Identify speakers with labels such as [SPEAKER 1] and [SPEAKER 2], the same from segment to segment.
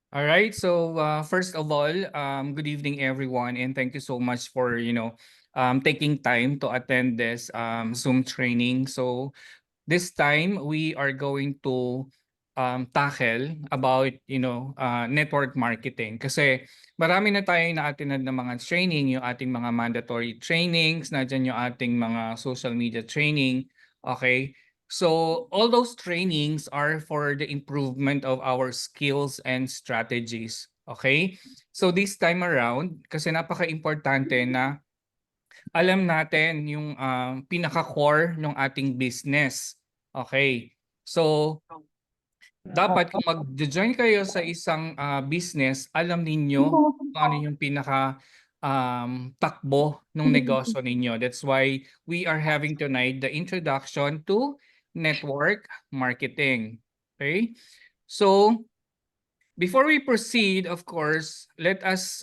[SPEAKER 1] All right. So first of all, good evening, everyone, and thank you so much for taking time to attend this Zoom training. So this time we are going to tackle about network marketing kasi marami na tayong na-attend ng mga training, yung ating mga mandatory trainings, nandiyan yung ating mga social media training. Okay? So all those trainings are for the improvement of our skills and strategies. Okay? So this time around, kasi napaka-importante na alam natin yung pinaka-core ng ating business. Okay? So dapat kung mag-join kayo sa isang business, alam ninyo kung ano yung pinaka takbo ng negosyo ninyo. That's why we are having tonight the introduction to network marketing. Okay? So, before we proceed, of course, let us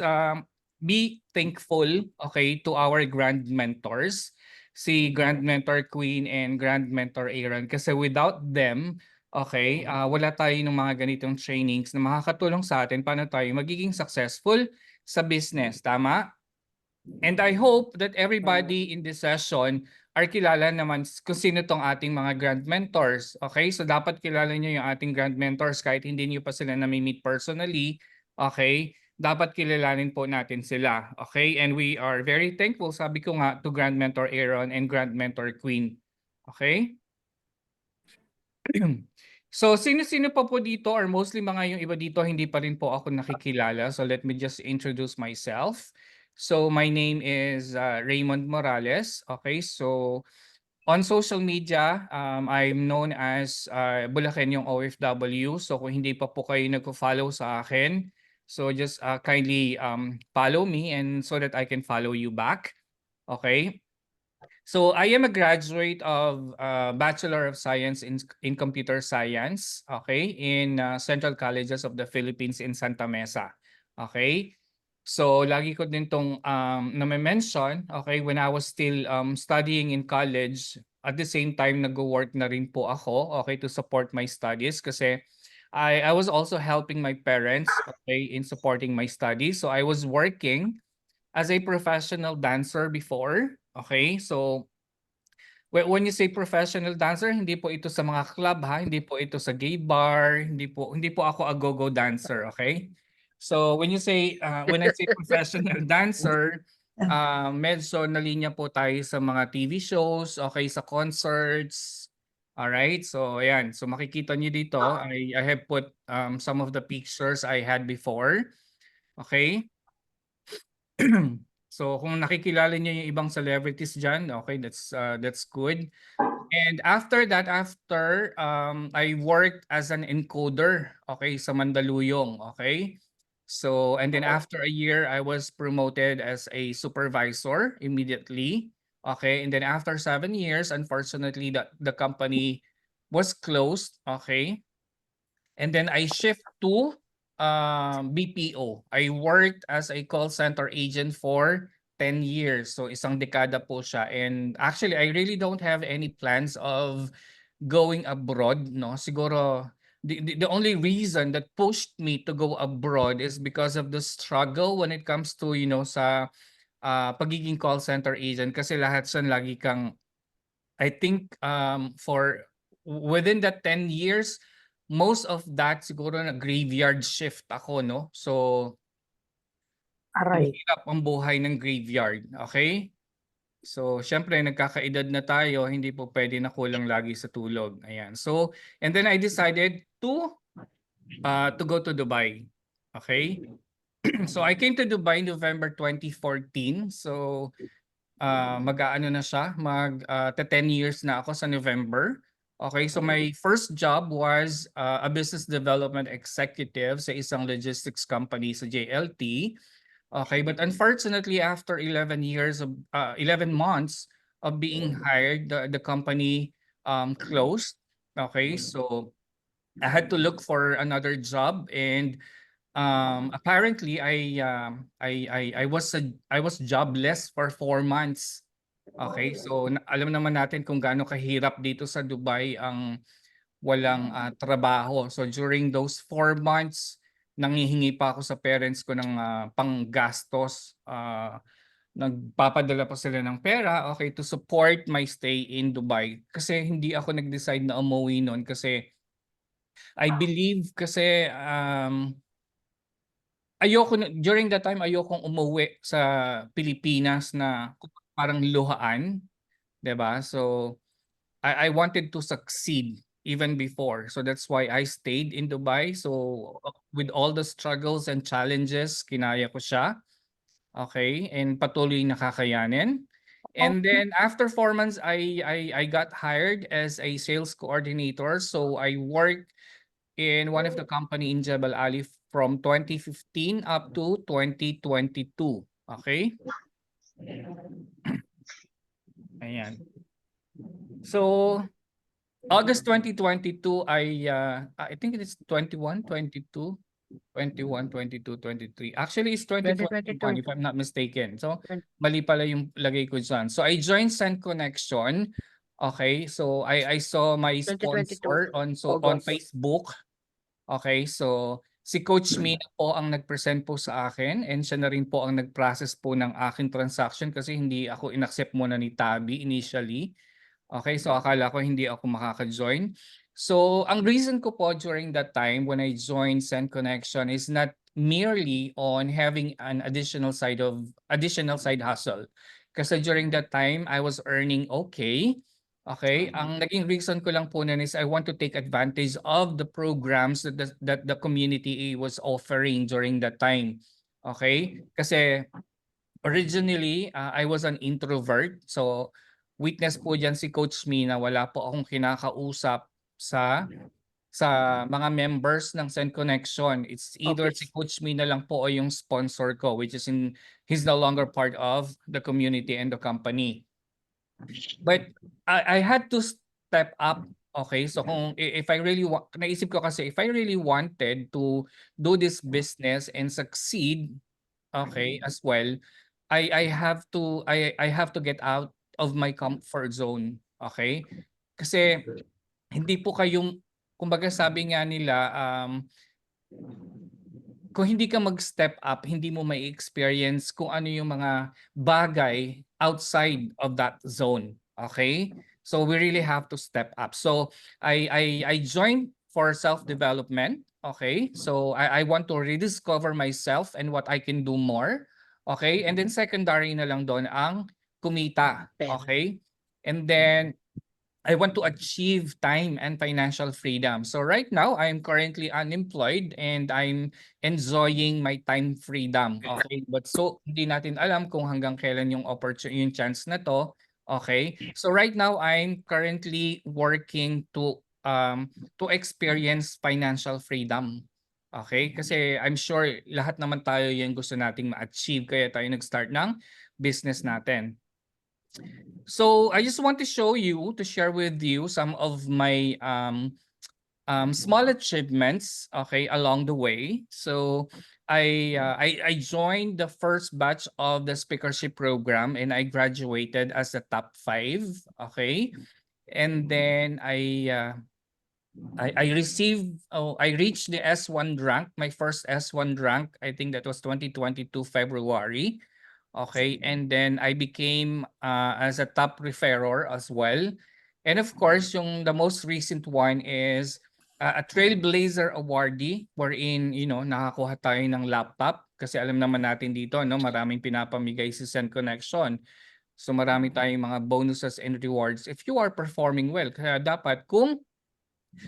[SPEAKER 1] be thankful, okay, to our grand mentors, si Grand Mentor Queen and Grand Mentor Aaron. Kasi without them, okay, wala tayo ng mga ganitong trainings na makakatulong sa atin paano tayo magiging successful sa business. Tama? And I hope that everybody in this session are kilala naman kung sino tong ating mga grand mentors. Okay? So dapat kilala niyo yung ating grand mentors kahit hindi niyo pa sila nami-meet personally. Okay? Dapat kilalanin po natin sila. Okay? And we are very thankful, sabi ko nga, to Grand Mentor Aaron and Grand Mentor Queen. Okay? So, sino-sino pa po dito or mostly mga yung iba dito hindi pa rin po ako nakikilala. So, let me just introduce myself. So, my name is Raymond Morales. Okay, so on social media, I'm known as Bulacan yung OFW. So, kung hindi pa po kayo nagko-follow sa akin, so just kindly follow me and so that I can follow you back. Okay? So I am a graduate of Bachelor of Science in Computer Science, okay, in Central Colleges of the Philippines in Santa Mesa. Okay? So lagi ko din tong na-mention, okay, when I was still studying in college, at the same time nag-work na rin po ako, okay, to support my studies kasi I was also helping my parents, okay, in supporting my studies. So I was working as a professional dancer before, okay? So when you say professional dancer, hindi po ito sa mga club ha, hindi po ito sa gay bar, hindi po ako a go-go dancer, okay? So when I say professional dancer, medyo nalinya po tayo sa mga TV shows, okay, sa concerts. All right? So ayan, so makikita niyo dito, I have put some of the pictures I had before. Okay? So kung nakikilala niyo yung ibang celebrities diyan, okay, that's good. And after that, I worked as an encoder, okay, sa Mandaluyong, okay? So, and then after a year, I was promoted as a supervisor immediately, okay? And then after 7 years, unfortunately, the company was closed, okay? And then I shift to BPO. I worked as a call center agent for 10 years. So isang dekada po siya. And actually, I really don't have any plans of going abroad, no? Siguro the only reason that pushed me to go abroad is because of the struggle when it comes to, sa pagiging call center agent kasi lahat siya lagi kang I think for within that 10 years, most of that siguro na graveyard shift ako, no? So,
[SPEAKER 2] Aray.
[SPEAKER 1] mahirap ang buhay ng graveyard, okay? So, syempre nagkakaedad na tayo, hindi po pwede na kulang lagi sa tulog. Ayan. So, and then I decided to go to Dubai. Okay? So, I came to Dubai November 2014. So, mag-aano na siya, 10 years na ako sa November. Okay, so my first job was a business development executive sa isang logistics company sa JLT. Okay, but unfortunately after 11 months of being hired, the company closed. Okay, so I had to look for another job and apparently I was jobless for 4 months. Okay, so alam naman natin kung gaano kahirap dito sa Dubai ang walang trabaho. So during those 4 months, nangihingi pa ako sa parents ko ng panggastos. Nagpapadala pa sila ng pera, okay, to support my stay in Dubai. Kasi hindi ako nag-decide na umuwi noon kasi I believe kasi during that time ayokong umuwi sa Pilipinas na parang luhaan, 'di ba? So I wanted to succeed even before. So that's why I stayed in Dubai. So with all the struggles and challenges, kinaya ko siya. Okay, and patuloy na kakayanin. And then after 4 months, I got hired as a sales coordinator. So I worked in one of the company in Jebel Ali from 2015 up to 2022. Okay? Ayan. So August 2022, I think it is 21, 22, 21, 22, 23. Actually, it's 2021 if I'm not mistaken. So, mali pala yung lagay ko dyan. So, I joined Send Connection. Okay, so I saw my
[SPEAKER 2] 2022,
[SPEAKER 1] sponsor on
[SPEAKER 2] August.
[SPEAKER 1] Facebook. Okay, so si Coach Mina po ang nag-present po sa akin and siya na rin po ang nag-process po ng aking transaction kasi hindi ako inaccept muna ni Tabi initially. Okay, so akala ko hindi ako makaka-join. So ang reason ko po during that time when I joined Send Connection is not merely on having an additional side hustle. Kasi during that time I was earning okay. Okay, ang naging reason ko lang po nun is I want to take advantage of the programs that the community was offering during that time. Okay? Kasi originally, I was an introvert. So, witness po dyan si Coach Me na wala po akong kinakausap sa sa mga members ng Send Connection. It's either
[SPEAKER 2] Okay.
[SPEAKER 1] si Coach Me na lang po o yung sponsor ko, which is he's no longer part of the community and the company. But I had to step up. Okay, so kung if I really naisip ko kasi if I really wanted to do this business and succeed, okay, as well, I have to get out of my comfort zone. Okay? Kasi hindi po kayong kumbaga sabi nga nila kung hindi ka mag-step up, hindi mo may experience kung ano yung mga bagay outside of that zone. Okay? So we really have to step up. So I joined for self-development. Okay? So I want to rediscover myself and what I can do more. Okay? And then secondary na lang doon ang kumita. Okay? And then I want to achieve time and financial freedom. So right now, I'm currently unemployed and I'm enjoying my time freedom. Okay? But so hindi natin alam kung hanggang kailan yung opportunity, yung chance na to. Okay? So right now, I'm currently working to experience financial freedom. Okay? Kasi I'm sure lahat naman tayo yung gusto nating ma-achieve kaya tayo nag-start ng business natin. So I just want to share with you some of my small achievements, okay, along the way. So I joined the first batch of the speakership program and I graduated as a top 5, okay, and then I reached the S1 rank, my first S1 rank. I think that was 2022 February. Okay, and then I became as a top referrer as well. And of course, the most recent one is a Trailblazer awardee wherein, nakakuha tayo ng laptop kasi alam naman natin dito, no, maraming pinapamigay si Send Connection. So marami tayong mga bonuses and rewards if you are performing well. Kaya dapat kung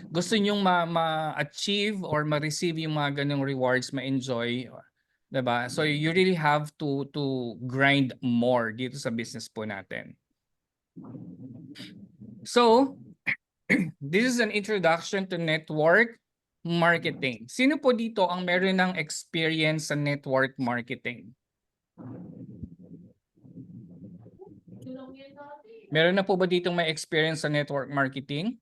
[SPEAKER 1] gusto nyong ma-achieve or ma-receive yung mga ganong rewards, ma-enjoy, 'di ba? So you really have to grind more dito sa business po natin. So, this is an introduction to network marketing. Sino po dito ang meron ng experience sa network marketing? Meron na po ba ditong may experience sa network marketing?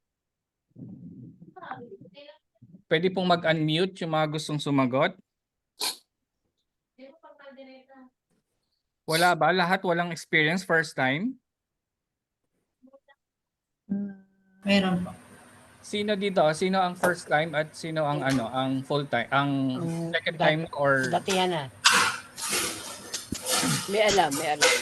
[SPEAKER 1] Pwede pong mag-unmute yung mga gustong sumagot. Wala ba? Lahat walang experience first time?
[SPEAKER 3] Meron po.
[SPEAKER 1] Sino dito? Sino ang first time at sino ang ang full time, ang second time or
[SPEAKER 3] Datihan na. May alam, may alam.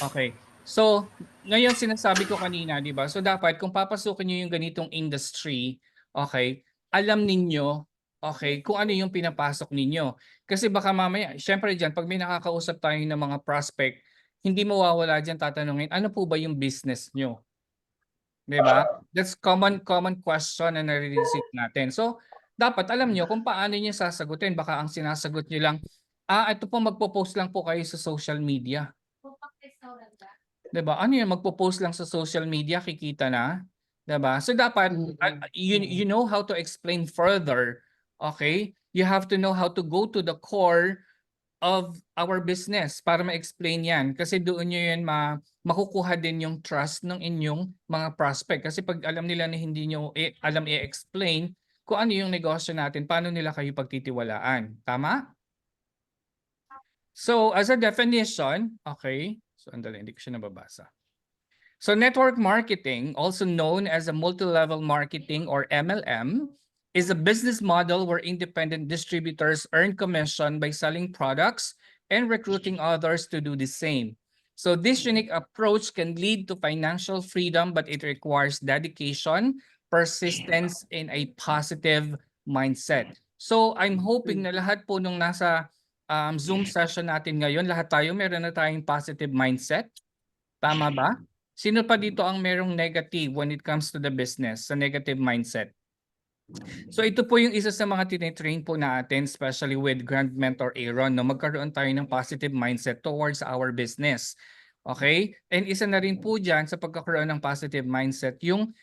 [SPEAKER 1] okay. So, ngayon sinasabi ko kanina, 'di ba? So dapat kung papasukin niyo yung ganitong industry, okay, alam ninyo, okay, kung ano yung pinapasok ninyo. Kasi baka mamaya, syempre diyan pag may nakakausap tayo ng mga prospect, hindi mawawala diyan tatanungin, ano po ba yung business nyo? 'Di ba? That's common question na nare-receive natin. So, dapat alam niyo kung paano niyo sasagutin. Baka ang sinasagot niyo lang, ito po magpo-post lang po kayo sa social media. 'Di ba? Ano 'yun, magpo-post lang sa social media, kikita na, 'di ba? So dapat you know how to explain further, okay? You have to know how to go to the core of our business para ma-explain 'yan kasi doon niyo 'yan makukuha din yung trust ng inyong mga prospect kasi pag alam nila na hindi niyo alam i-explain kung ano yung negosyo natin, paano nila kayo pagtitiwalaan, tama? So as a definition, okay? So andali, hindi ko siya nababasa. So network marketing, also known as a multi-level marketing or MLM, is a business model where independent distributors earn commission by selling products and recruiting others to do the same. So this unique approach can lead to financial freedom, but it requires dedication, persistence, and a positive mindset. So I'm hoping na lahat po nung nasa Zoom session natin ngayon, lahat tayo meron na tayong positive mindset. Tama ba? Sino pa dito ang merong negative when it comes to the business, sa negative mindset? So ito po yung isa sa mga tinitrain po natin, especially with Grand Mentor Aaron, no? Magkaroon tayo ng positive mindset towards our business. Okay? And isa na rin po dyan sa pagkakaroon ng positive mindset, yung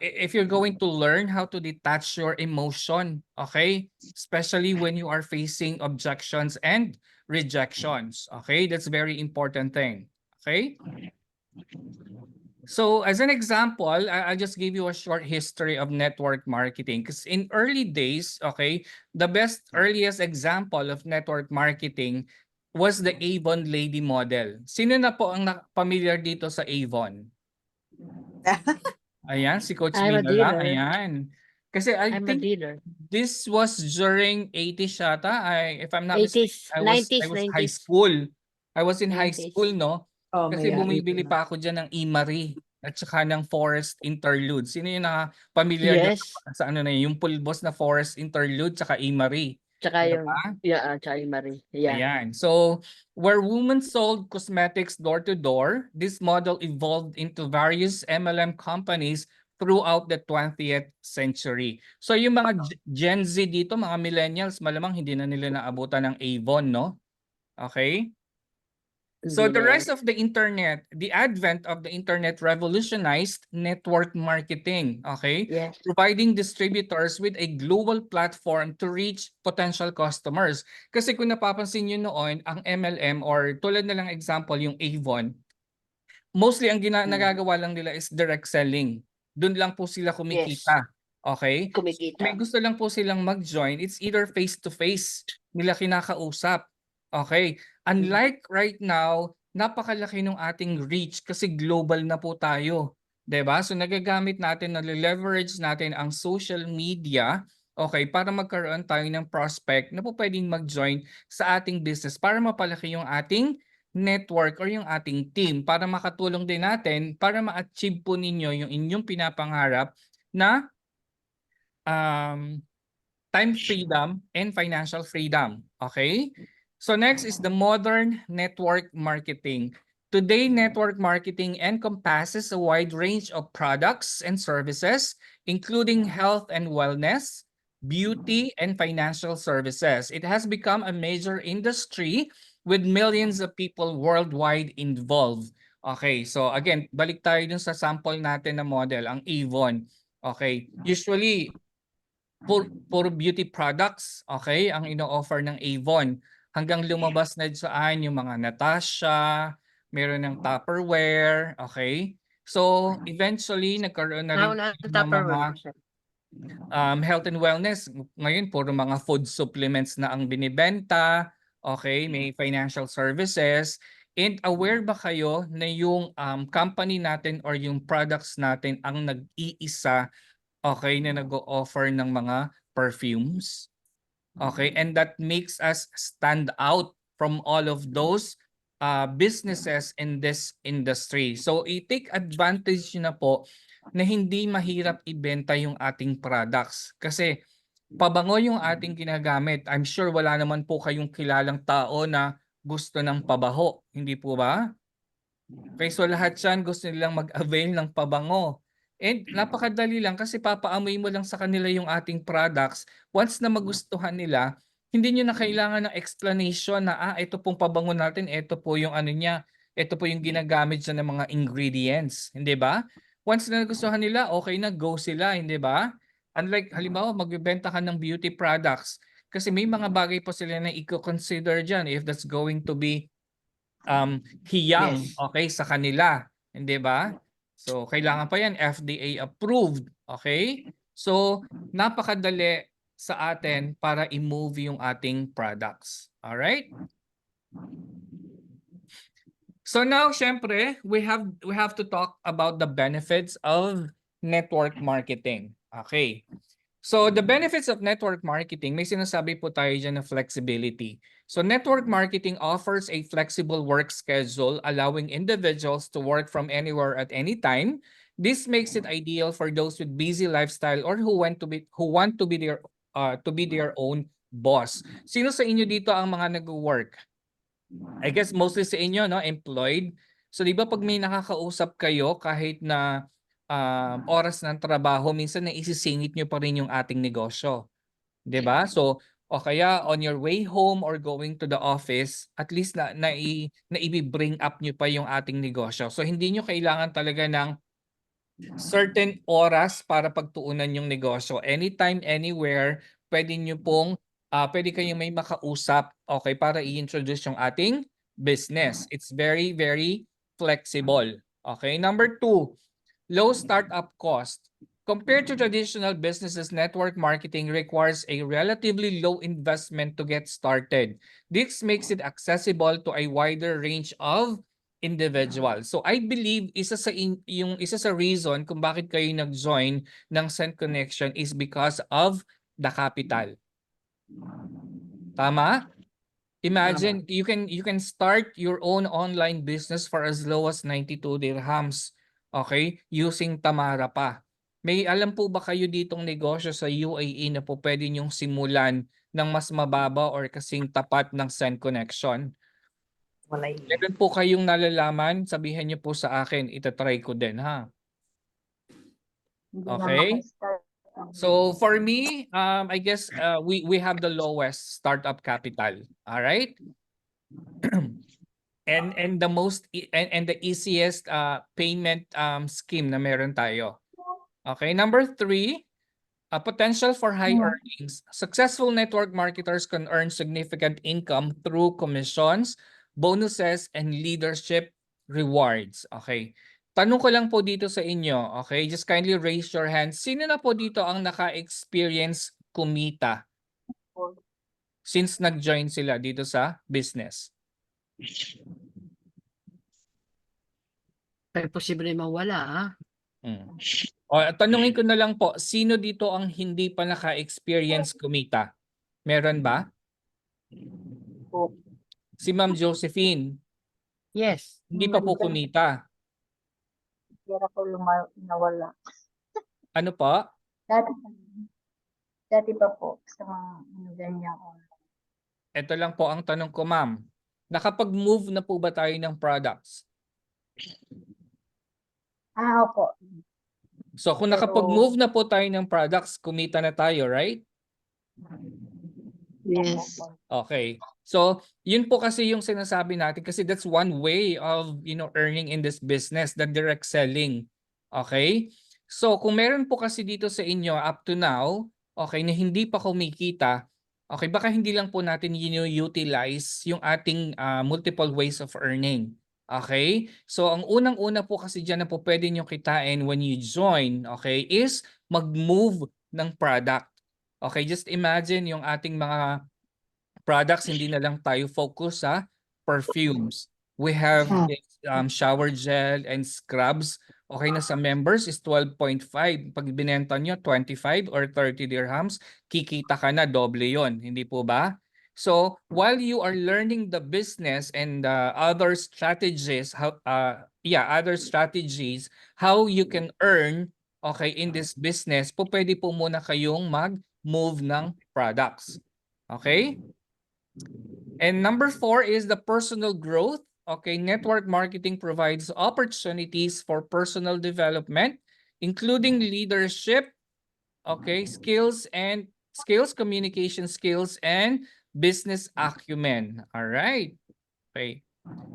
[SPEAKER 1] if you're going to learn how to detach your emotion, okay? Especially when you are facing objections and rejections. Okay? That's very important thing. Okay? So as an example, I'll just give you a short history of network marketing. Because in early days, okay, the best earliest example of network marketing was the Avon Lady model. Sino na po ang familiar dito sa Avon? Ayan, si Coach
[SPEAKER 3] I'm a
[SPEAKER 1] Mina lang.
[SPEAKER 3] dealer.
[SPEAKER 1] Ayan. Kasi I
[SPEAKER 3] I'm a
[SPEAKER 1] think
[SPEAKER 3] dealer.
[SPEAKER 1] this was during 80s yata. If I'm not
[SPEAKER 3] 80s,
[SPEAKER 1] mistaken, I was high
[SPEAKER 3] 90s.
[SPEAKER 1] school. I was in high
[SPEAKER 3] 90s.
[SPEAKER 1] school, no?
[SPEAKER 2] Oh,
[SPEAKER 1] Kasi
[SPEAKER 2] may
[SPEAKER 1] bumibili
[SPEAKER 2] ito na.
[SPEAKER 1] pa ako dyan ng Imari at saka ng Forest Interlude. Sino yung familiar dyan
[SPEAKER 3] Yes.
[SPEAKER 1] sa ano na yun? Yung pulbos na Forest Interlude tsaka Imari.
[SPEAKER 3] Tsaka yung,
[SPEAKER 1] Diba?
[SPEAKER 3] tsaka yung Marie. Yeah.
[SPEAKER 1] Ayan. So, where women sold cosmetics door to door, this model evolved into various MLM companies throughout the 20th century. So, yung mga Gen Z dito, mga millennials, malamang hindi na nila naabutan ng Avon, no? Okay? So the rise of the internet, the advent of the internet revolutionized network marketing, okay?
[SPEAKER 3] Yes.
[SPEAKER 1] Providing distributors with a global platform to reach potential customers. Kasi kung napapansin nyo noon, ang MLM or tulad na lang example, yung Avon, mostly ang nagagawa lang nila is direct selling. Doon lang po sila kumikita. Okay?
[SPEAKER 3] Kumikita.
[SPEAKER 1] May gusto lang po silang mag-join, it's either face-to-face nila kinakausap. Okay? Unlike right now, napakalaki ng ating reach kasi global na po tayo. 'Di ba? So nagagamit natin, na-leverage natin ang social media, okay, para magkaroon tayo ng prospect na po pwedeng mag-join sa ating business para mapalaki yung ating network or yung ating team para makatulong din natin para ma-achieve po ninyo yung inyong pinapangarap na time freedom and financial freedom. Okay? So next is the modern network marketing. Today, network marketing encompasses a wide range of products and services, including health and wellness, beauty, and financial services. It has become a major industry with millions of people worldwide involved. Okay, so again, balik tayo dun sa sample natin na model, ang Avon. Okay, usually puro beauty products, okay, ang ino-offer ng Avon. Hanggang lumabas na saan yung mga Natasha, meron ng Tupperware, okay? So, eventually, nagkaroon na rin ng mga health and wellness. Ngayon, puro mga food supplements na ang binibenta, okay? May financial services. And aware ba kayo na yung company natin or yung products natin ang nag-iisa okay, na nag-o-offer ng mga perfumes. Okay, and that makes us stand out from all of those businesses in this industry. So i-take advantage nyo na po na hindi mahirap ibenta yung ating products. Kasi pabango yung ating ginagamit. I'm sure wala naman po kayong kilalang tao na gusto ng pabaho. Hindi po ba? Okay, so lahat yan gusto nilang mag-avail ng pabango. And napakadali lang kasi papaamoy mo lang sa kanila yung ating products. Once na magustuhan nila, hindi nyo na kailangan ng explanation na ito pong pabango natin, ito po yung ano niya, ito po yung ginagamit siya ng mga ingredients, hindi ba? Once na nagustuhan nila, okay na, go sila, hindi ba? Unlike halimbawa, magbebenta ka ng beauty products kasi may mga bagay po sila na i-consider dyan if that's going to be hiyang,
[SPEAKER 3] Yes.
[SPEAKER 1] okay, sa kanila, hindi ba? So kailangan pa yan FDA approved, okay? So napakadali sa atin para i-move yung ating products. All right? So now, syempre, we have to talk about the benefits of network marketing. Okay. So the benefits of network marketing, may sinasabi po tayo dyan na flexibility. So network marketing offers a flexible work schedule allowing individuals to work from anywhere at any time. This makes it ideal for those with busy lifestyle or who want to be their own boss. Sino sa inyo dito ang mga nag-work? I guess mostly sa inyo, no, employed. So di ba pag may nakakausap kayo kahit na oras ng trabaho, minsan naisisingit nyo pa rin yung ating negosyo. Di ba? So, o kaya on your way home or going to the office, at least na i-bring up nyo pa yung ating negosyo. So hindi nyo kailangan talaga ng certain oras para pagtuunan yung negosyo. Anytime, anywhere, pwede kayong may makausap, okay, para i-introduce yung ating business. It's very, very flexible. Okay, number 2, low startup cost. Compared to traditional businesses, network marketing requires a relatively low investment to get started. This makes it accessible to a wider range of individuals. So I believe isa sa reason kung bakit kayo nag-join ng Send Connection is because of the capital. Tama? Imagine you can start your own online business for as low as 92 dirhams. Okay? Using Tamara pa. May alam po ba kayo ditong negosyo sa UAE na po pwede nyong simulan ng mas mababa or kasing tapat ng Send Connection?
[SPEAKER 2] Wala yun.
[SPEAKER 1] Meron po kayong nalalaman, sabihin niyo po sa akin, itatry ko din, ha?
[SPEAKER 4] Hindi
[SPEAKER 1] Okay?
[SPEAKER 4] na maka-start.
[SPEAKER 1] So for me, I guess we have the lowest startup capital. All right? and the easiest payment scheme na meron tayo. Okay, number 3, potential for high earnings. Successful network marketers can earn significant income through commissions, bonuses, and leadership rewards. Okay. Tanong ko lang po dito sa inyo, okay? Just kindly raise your hand. Sino na po dito ang naka-experience kumita since nag-join sila dito sa business?
[SPEAKER 3] Pero posible mawala, ha?
[SPEAKER 1] O, tanungin ko na lang po, sino dito ang hindi pa naka-experience kumita? Meron ba?
[SPEAKER 4] Po.
[SPEAKER 1] Si Ma'am Josephine,
[SPEAKER 3] Yes.
[SPEAKER 1] hindi pa po kumita.
[SPEAKER 4] Kaya ako nawala.
[SPEAKER 1] Ano pa?
[SPEAKER 4] Dati pa po sa mga ganyan online.
[SPEAKER 1] Ito lang po ang tanong ko, ma'am. Nakapag-move na po ba tayo ng products?
[SPEAKER 4] Opo.
[SPEAKER 1] So kung nakapag-move na po tayo ng products, kumita na tayo, right?
[SPEAKER 3] Yes.
[SPEAKER 1] Okay. So, yun po kasi yung sinasabi natin kasi that's one way of, earning in this business, the direct selling. Okay? So, kung meron po kasi dito sa inyo up to now, okay, na hindi pa kumikita, okay, baka hindi lang po natin utilize yung ating multiple ways of earning. Okay? So, ang unang-una po kasi dyan na po pwede nyo kitain when you join, okay, is mag-move ng product. Okay, just imagine yung ating mga products, hindi na lang tayo focus sa perfumes. We have this, shower gel and scrubs Okay na sa members is 12.5. Pag binenta nyo 25 or 30 dirhams, kikita ka na doble yon, hindi po ba? So while you are learning the business and other strategies, other strategies, how you can earn, okay, in this business, po pwede po muna kayong mag-move ng products. Okay? And number 4 is the personal growth. Okay, network marketing provides opportunities for personal development, including leadership, okay, skills, communication skills, and business acumen. All right. Okay.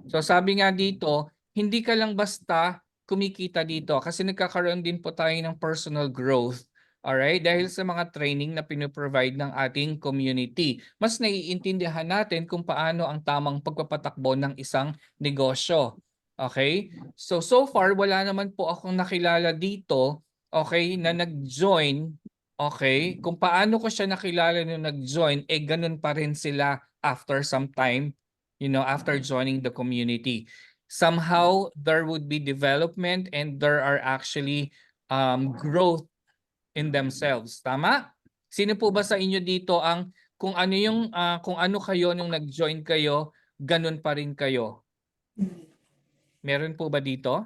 [SPEAKER 1] So sabi nga dito, hindi ka lang basta kumikita dito kasi nagkakaroon din po tayo ng personal growth. Alright? Dahil sa mga training na pinoprovide ng ating community, mas naiintindihan natin kung paano ang tamang pagpapatakbo ng isang negosyo. Okay? So far, wala naman po akong nakilala dito, okay, na nag-join. Okay? Kung paano ko siya nakilala nung nag-join, ganun pa rin sila after some time, after joining the community. Somehow, there would be development and there are actually growth in themselves. Tama? Sino po ba sa inyo dito ang kung ano kayo nung nag-join kayo, ganun pa rin kayo? Meron po ba dito?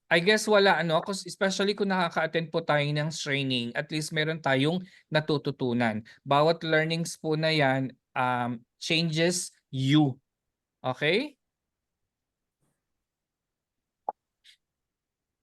[SPEAKER 1] I guess wala, especially kung nakaka-attend po tayo ng training, at least meron tayong natututunan. Bawat learnings po na yan changes you. Okay?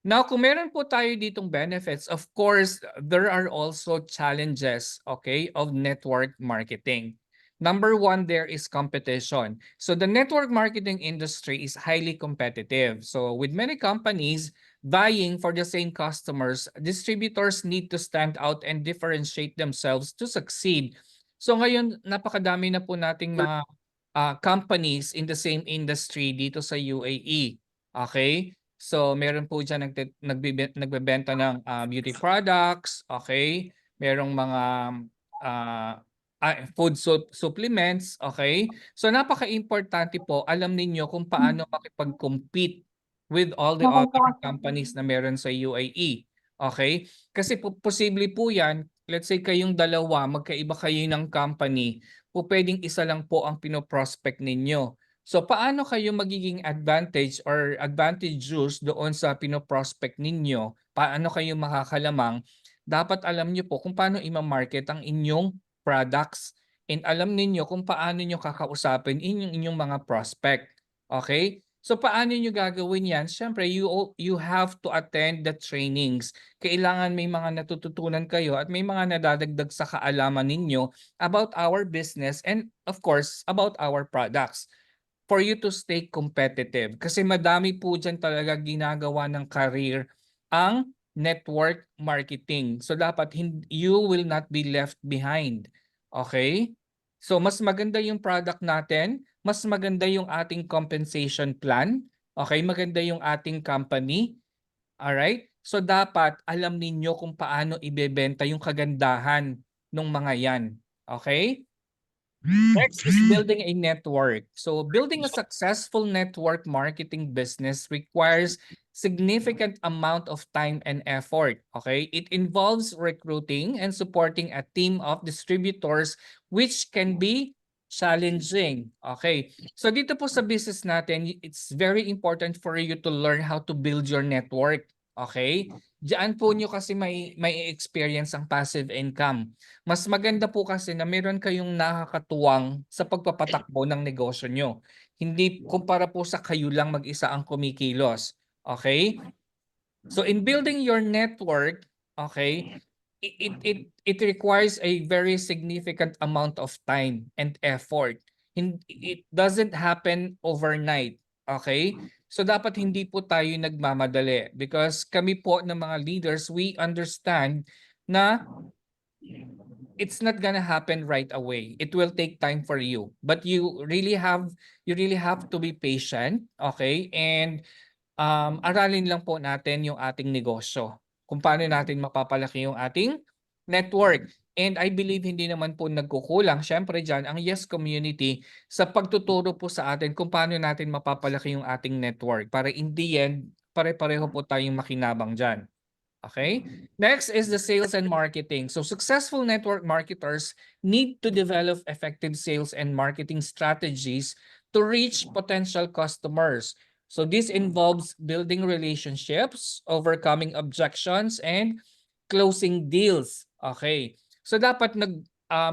[SPEAKER 1] Now, kung meron po tayo ditong benefits, of course, there are also challenges, okay, of network marketing. Number 1, there is competition. So the network marketing industry is highly competitive. So with many companies vying for the same customers, distributors need to stand out and differentiate themselves to succeed. So ngayon, napakadami na po nating mga companies in the same industry dito sa UAE. Okay? So meron po dyan nagbebenta ng beauty products, okay? Merong mga food supplements, okay? So napaka-importante po, alam ninyo kung paano makipag-compete with all the other companies na meron sa UAE. Okay? Kasi posible po yan, let's say kayong dalawa, magkaiba kayo ng company, po pwedeng isa lang po ang pinoprospect ninyo. So paano kayo magiging advantage or advantageous doon sa pinoprospect ninyo? Paano kayo makakalamang? Dapat alam niyo po kung paano i-market ang inyong products and alam niyo kung paano niyo kakausapin inyong mga prospect. Okay? So paano niyo gagawin yan? Siyempre, you have to attend the trainings. Kailangan may mga natututunan kayo at may mga nadadagdag sa kaalaman ninyo about our business and of course, about our products for you to stay competitive. Kasi madami po dyan talaga ginagawa ng career ang network marketing. So dapat you will not be left behind. Okay? So mas maganda yung product natin, mas maganda yung ating compensation plan. Okay? Maganda yung ating company. Alright? So dapat alam ninyo kung paano ibebenta yung kagandahan ng mga yan. Okay? Next is building a network. So building a successful network marketing business requires significant amount of time and effort. Okay? It involves recruiting and supporting a team of distributors which can be challenging. Okay? So dito po sa business natin, it's very important for you to learn how to build your network. Okay? Diyan po nyo kasi may experience ang passive income. Mas maganda po kasi na meron kayong nakakatuwang sa pagpapatakbo ng negosyo nyo. Hindi kumpara po sa kayo lang mag-isa ang kumikilos. Okay? So in building your network, okay, it requires a very significant amount of time and effort. It doesn't happen overnight. Okay? So dapat hindi po tayo nagmamadali because kami po ng mga leaders, we understand na it's not gonna happen right away. It will take time for you. But you really have to be patient, okay? And aralin lang po natin yung ating negosyo. Kung paano natin mapapalaki yung ating network. And I believe hindi naman po nagkukulang. Siyempre dyan, ang Yes Community sa pagtuturo po sa atin kung paano natin mapapalaki yung ating network. Para in the end, pare-pareho po tayong makinabang dyan. Okay? Next is the sales and marketing. So successful network marketers need to develop effective sales and marketing strategies to reach potential customers. So this involves building relationships, overcoming objections, and closing deals. Okay. So dapat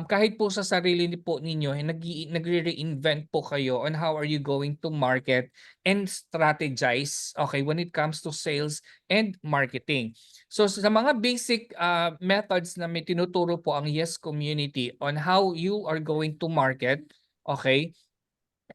[SPEAKER 1] kahit po sa sarili po ninyo, nagre-reinvent po kayo on how are you going to market and strategize, okay, when it comes to sales and marketing. So sa mga basic methods na may tinuturo po ang Yes Community on how you are going to market, okay,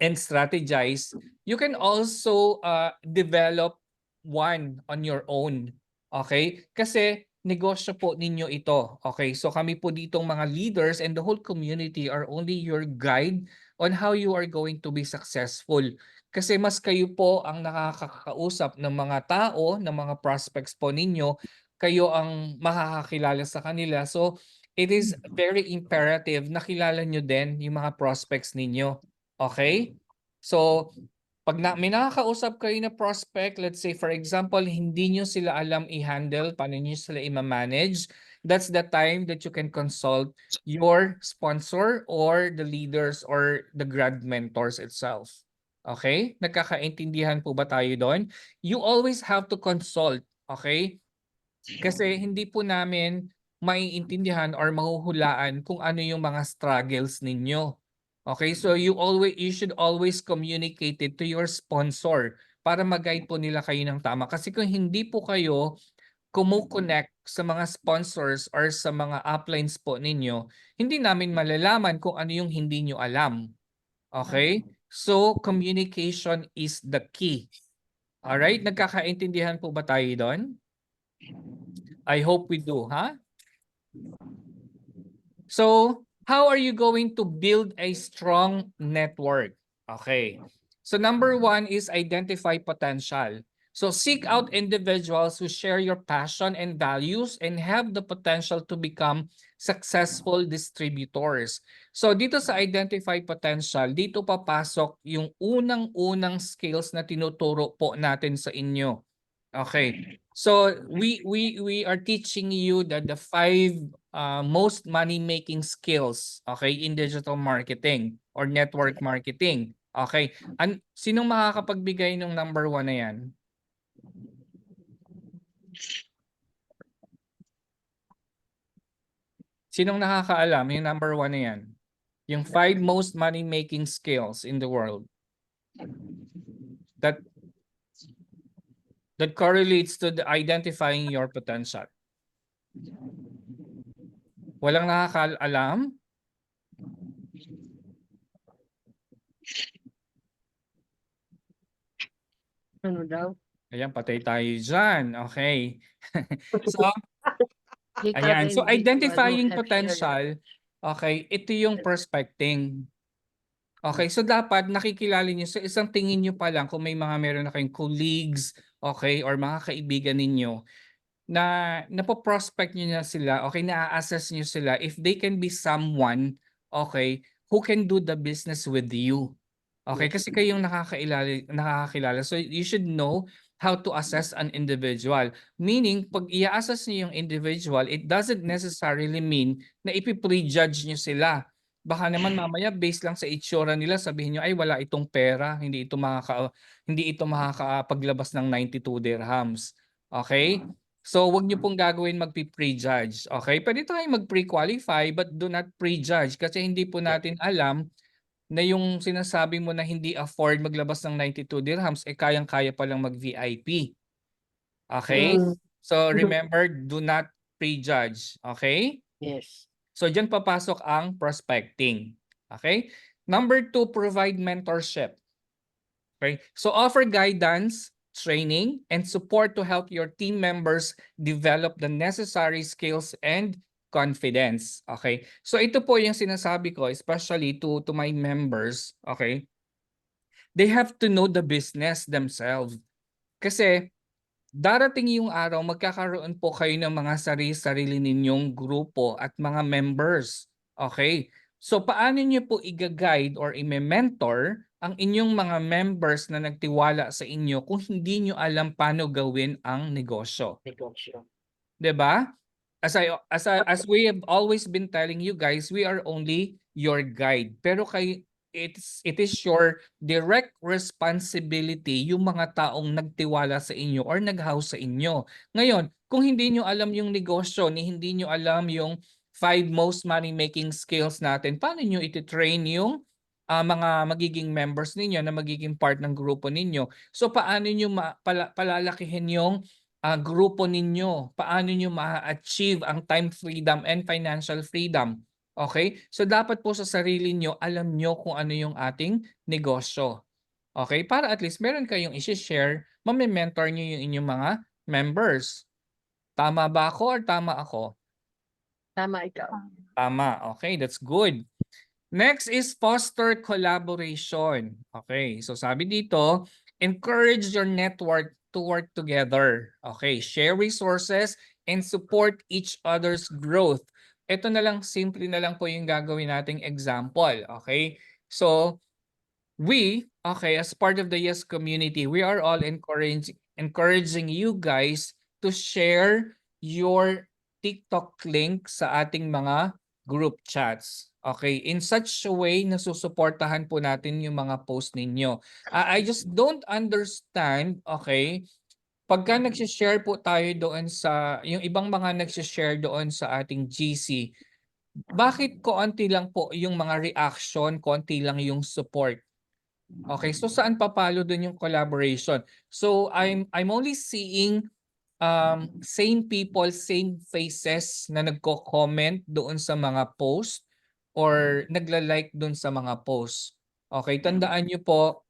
[SPEAKER 1] and strategize, you can also develop one on your own. Okay? Kasi negosyo po ninyo ito. Okay? So kami po ditong mga leaders and the whole community are only your guide on how you are going to be successful. Kasi mas kayo po ang nakakakausap ng mga tao, ng mga prospects po ninyo, kayo ang makakakilala sa kanila. So it is very imperative na kilala nyo din yung mga prospects ninyo. Okay? So, pag may nakakausap kayo na prospect, let's say for example, hindi nyo sila alam i-handle, paano nyo sila i-manage, that's the time that you can consult your sponsor or the leaders or the grad mentors itself. Okay? Nagkakaintindihan po ba tayo doon? You always have to consult. Okay? Kasi hindi po namin maiintindihan or mahuhulaan kung ano yung mga struggles ninyo. Okay, so you should always communicate it to your sponsor para mag-guide po nila kayo ng tama. Kasi kung hindi po kayo kumu-connect sa mga sponsors or sa mga uplines po ninyo, hindi namin malalaman kung ano yung hindi nyo alam. Okay? So, communication is the key. Alright? Nagkakaintindihan po ba tayo doon? I hope we do, huh? So, how are you going to build a strong network? Okay. So, number one is identify potential. So, seek out individuals who share your passion and values and have the potential to become successful distributors. So, dito sa identify potential, dito papasok yung unang-unang skills na tinuturo po natin sa inyo. Okay. So we are teaching you that the 5 most money-making skills, okay, in digital marketing or network marketing. Okay. Sinong makakapagbigay ng number 1 na yan? Sinong nakakaalam yung number 1 na yan? Yung 5 most money-making skills in the world. That correlates to the identifying your potential. Walang nakakaalam?
[SPEAKER 3] Ano daw?
[SPEAKER 1] Ayan, patay tayo dyan. Okay. So,
[SPEAKER 3] Seek out
[SPEAKER 1] ayan. So,
[SPEAKER 3] individual who
[SPEAKER 1] identifying
[SPEAKER 3] have shared
[SPEAKER 1] potential, okay, ito yung prospecting. Okay, so dapat nakikilala niyo sa isang tingin niyo pa lang kung may meron na kayong colleagues, okay, or mga kaibigan ninyo na napo-prospect niyo na sila, okay, na-assess niyo sila if they can be someone, okay, who can do the business with you. Okay,
[SPEAKER 3] Yes.
[SPEAKER 1] kasi kayong nakakakilala. So you should know how to assess an individual. Meaning, pag i-assess niyo yung individual, it doesn't necessarily mean na ipi-prejudge niyo sila. Baka naman mamaya based lang sa itsura nila sabihin niyo ay wala itong pera, hindi ito makakapaglabas ng 92 dirhams. Okay? So wag niyo pong gagawin magpi-prejudge. Okay? Pwede tayong mag-pre-qualify but do not prejudge kasi hindi po natin alam na yung sinasabi mo na hindi afford maglabas ng 92 dirhams, kayang-kaya palang mag-VIP. Okay? So remember, do not prejudge. Okay?
[SPEAKER 3] Yes.
[SPEAKER 1] So dyan papasok ang prospecting. Okay? Number 2, provide mentorship. Okay? So offer guidance, training, and support to help your team members develop the necessary skills and confidence. Okay? So ito po yung sinasabi ko, especially to my members, okay? They have to know the business themselves. Kasi darating yung araw, magkakaroon po kayo ng mga sarili-sarili ninyong grupo at mga members. Okay? So paano niyo po i-guide or i-mentor ang inyong mga members na nagtiwala sa inyo kung hindi niyo alam paano gawin ang negosyo?
[SPEAKER 3] Negosyo.
[SPEAKER 1] 'Di ba? As we have always been telling you guys, we are only your guide. Pero it is your direct responsibility yung mga taong nagtiwala sa inyo or nag-house sa inyo. Ngayon, kung hindi nyo alam yung negosyo, hindi nyo alam yung 5 most money-making skills natin, paano nyo iti-train yung mga magiging members ninyo na magiging part ng grupo ninyo? So paano nyo palalakihin yung grupo ninyo? Paano nyo ma-achieve ang time freedom and financial freedom? Okay? So dapat po sa sarili nyo, alam nyo kung ano yung ating negosyo. Okay? Para at least meron kayong isi-share, mame-mentor nyo yung inyong mga members. Tama ba ako or tama ako?
[SPEAKER 3] Tama ikaw.
[SPEAKER 1] Tama. Okay, that's good. Next is foster collaboration. Okay, so sabi dito, encourage your network to work together. Okay, share resources and support each other's growth. Ito na lang, simple na lang po yung gagawin nating example. Okay, so as part of the Yes community, we are all encouraging you guys to share your TikTok link sa ating mga group chats. Okay, in such a way na susuportahan po natin yung mga post ninyo. I just don't understand, okay, pagka nagsishare po tayo doon sa, yung ibang mga nagsishare doon sa ating GC, bakit konti lang po yung mga reaction, konti lang yung support? Okay, so saan papalo doon yung collaboration? So I'm only seeing same people, same faces na nagko-comment doon sa mga post or nagla-like doon sa mga post. Okay, tandaan niyo po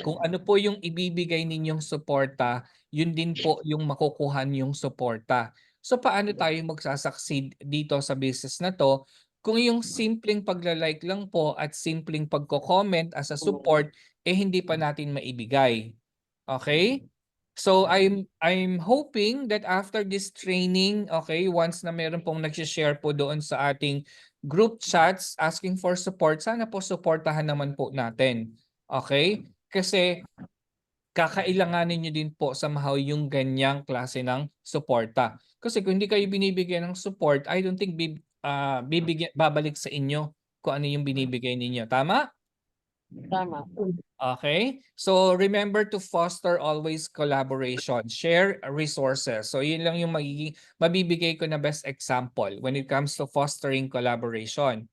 [SPEAKER 1] kung ano po yung ibibigay ninyong suporta, yun din po yung makukuha niyong suporta. So paano tayo magsasucceed dito sa business na to kung yung simpleng pagla-like lang po at simpleng pagko-comment as a support hindi pa natin maibigay. Okay? So I'm hoping that after this training, okay, once na meron pong nag-share po doon sa ating group chats asking for support, sana po suportahan naman po natin. Okay? Kasi kakailanganin nyo din po somehow yung ganyang klase ng suporta. Kasi kung hindi kayo binibigyan ng support, I don't think babalik sa inyo kung ano yung binibigay ninyo. Tama?
[SPEAKER 3] Tama.
[SPEAKER 1] Okay? So remember to foster always collaboration. Share resources. So yun lang yung mabibigay ko na best example when it comes to fostering collaboration.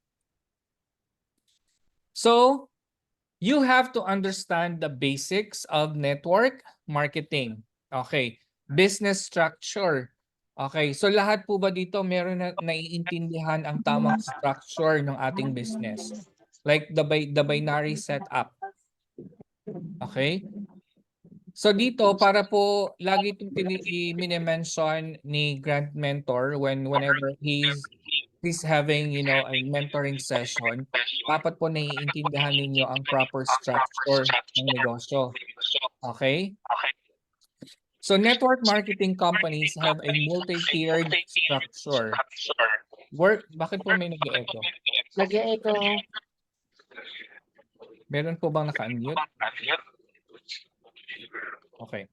[SPEAKER 1] So you have to understand the basics of network marketing. Okay. Business structure. Okay. So lahat po ba dito meron na naiintindihan ang tamang structure ng ating business? Like the binary setup. Okay? So dito, para po lagi itong i-mention ni Grant Mentor whenever he's having, a mentoring session, dapat po naiintindihan ninyo ang proper structure ng negosyo. Okay? So network marketing companies have a multi-tiered structure. Bakit po may nag-echo?
[SPEAKER 3] Nag-e-echo.
[SPEAKER 1] Meron po bang naka-unmute? Okay.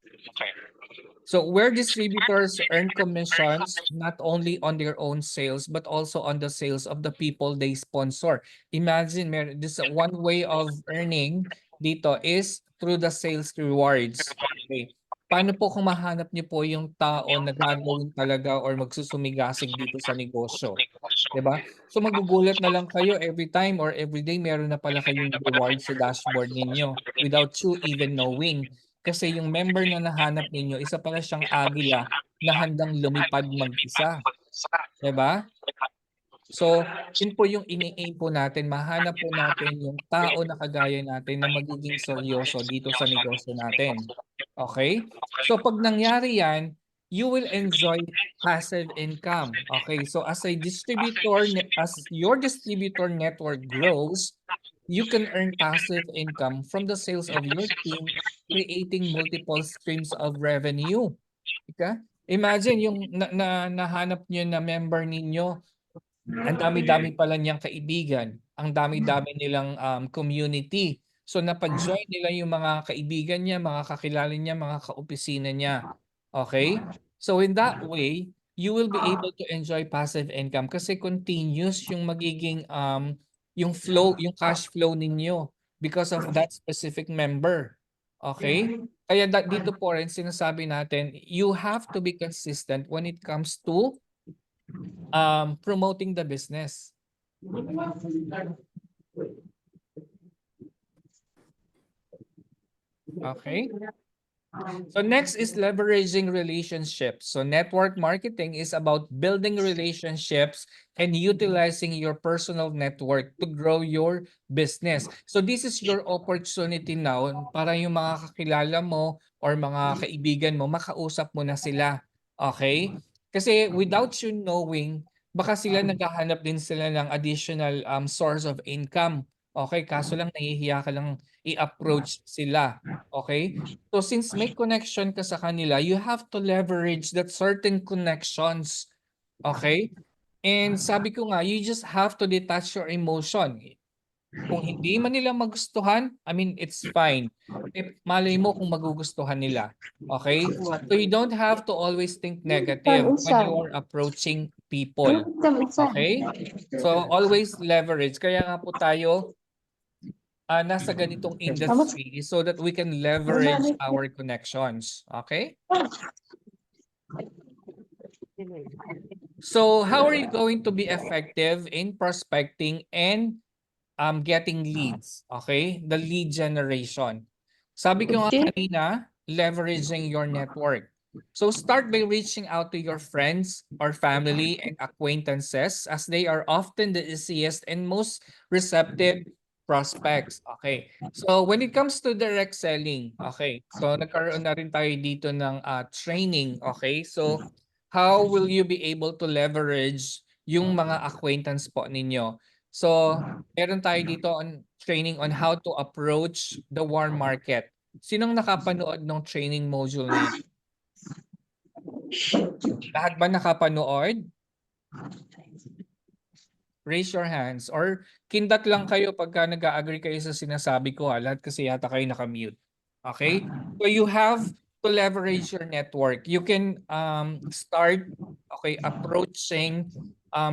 [SPEAKER 1] So where distributors earn commissions not only on their own sales but also on the sales of the people they sponsor. Imagine this one way of earning dito is through the sales rewards. Okay. Paano po kung mahanap niyo po yung tao na gagawin talaga or magsusumigasig dito sa negosyo? 'Di ba? So magugulat na lang kayo every time or every day meron na pala kayong reward sa dashboard ninyo without you even knowing. Kasi yung member na nahanap ninyo, isa pala siyang agila na handang lumipad mag-isa. 'Di ba? So, yun po yung ini-aim po natin. Mahanap po natin yung tao na kagaya natin na magiging seryoso dito sa negosyo natin. Okay? So, pag nangyari yan, you will enjoy passive income. Okay? So, as your distributor network grows, you can earn passive income from the sales of your team, creating multiple streams of revenue. Okay? Imagine yung nahanap nyo na member ninyo, ang dami-dami pala niyang kaibigan. ang dami-dami nilang community. So napa-join nila yung mga kaibigan niya, mga kakilala niya, mga kaopisina niya. Okay? So in that way, you will be able to enjoy passive income kasi continuous yung magiging yung flow, yung cash flow ninyo because of that specific member. Okay? Kaya dito po rin sinasabi natin, you have to be consistent when it comes to promoting the business. Okay? So next is leveraging relationships. So network marketing is about building relationships and utilizing your personal network to grow your business. So this is your opportunity now para yung mga kakilala mo or mga kaibigan mo, makausap mo na sila. Okay? Kasi without you knowing, baka sila naghahanap din sila ng additional source of income. Okay? Kaso lang nahihiya ka lang i-approach sila. Okay? So since may connection ka sa kanila, you have to leverage that certain connections. Okay? And sabi ko nga, you just have to detach your emotion. Kung hindi man nila magustuhan, I mean, it's fine. Malay mo kung magugustuhan nila. Okay? So you don't have to always think negative when you are approaching people. Okay? So always leverage. Kaya nga po tayo nasa ganitong industry so that we can leverage our connections. Okay? So how are you going to be effective in prospecting and getting leads? Okay? The lead generation. Sabi ko nga kanina, leveraging your network. So start by reaching out to your friends or family and acquaintances as they are often the easiest and most receptive prospects. Okay. So when it comes to direct selling, okay. So nagkaroon na rin tayo dito ng training, okay? So how will you be able to leverage yung mga acquaintance po ninyo? So meron tayo dito on training on how to approach the warm market. Sinong nakapanood ng training module na yan? Lahat ba nakapanood? Raise your hands or kindat lang kayo pagka nag-agree kayo sa sinasabi ko. Lahat kasi yata kayo nakamute. Okay? So you have to leverage your network. You can start approaching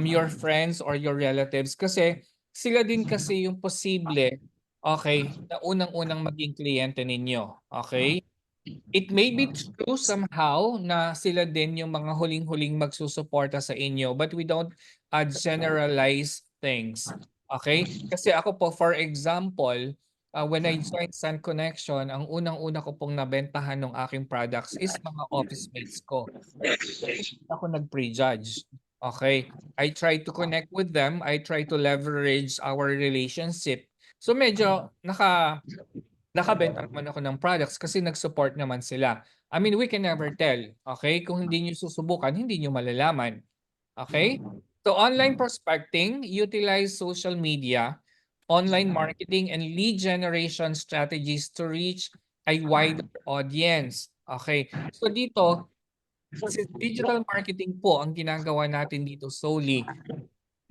[SPEAKER 1] your friends or your relatives kasi sila din kasi yung posible na unang-unang maging kliyente ninyo. Okay? It may be true somehow na sila din yung mga huling-huling magsusuporta sa inyo but we don't generalize things. Okay? Kasi ako po, for example, when I joined Sun Connection, ang unang-una ko pong nabentahan ng aking products is mga office mates ko. Ako nag-prejudge. Okay? I try to connect with them. I try to leverage our relationship. So medyo nakabenta naman ako ng products kasi nag-support naman sila. I mean, we can never tell. Okay? Kung hindi nyo susubukan, hindi nyo malalaman. Okay? So online prospecting, utilize social media, online marketing, and lead generation strategies to reach a wider audience. Okay? So dito, digital marketing po ang ginagawa natin dito solely.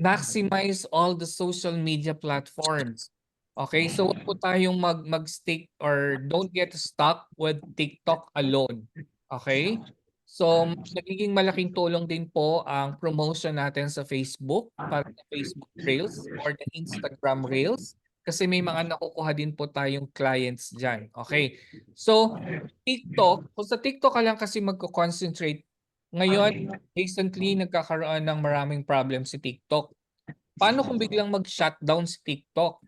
[SPEAKER 1] Maximize all the social media platforms. Okay, so wag po tayong mag-stick or don't get stuck with TikTok alone. Okay? So nagiging malaking tulong din po ang promotion natin sa Facebook, para sa Facebook Reels or the Instagram Reels kasi may mga nakukuha din po tayong clients diyan. Okay? So TikTok, kung sa TikTok ka lang kasi magko-concentrate ngayon, recently nagkakaroon ng maraming problem si TikTok. Paano kung biglang mag-shutdown si TikTok?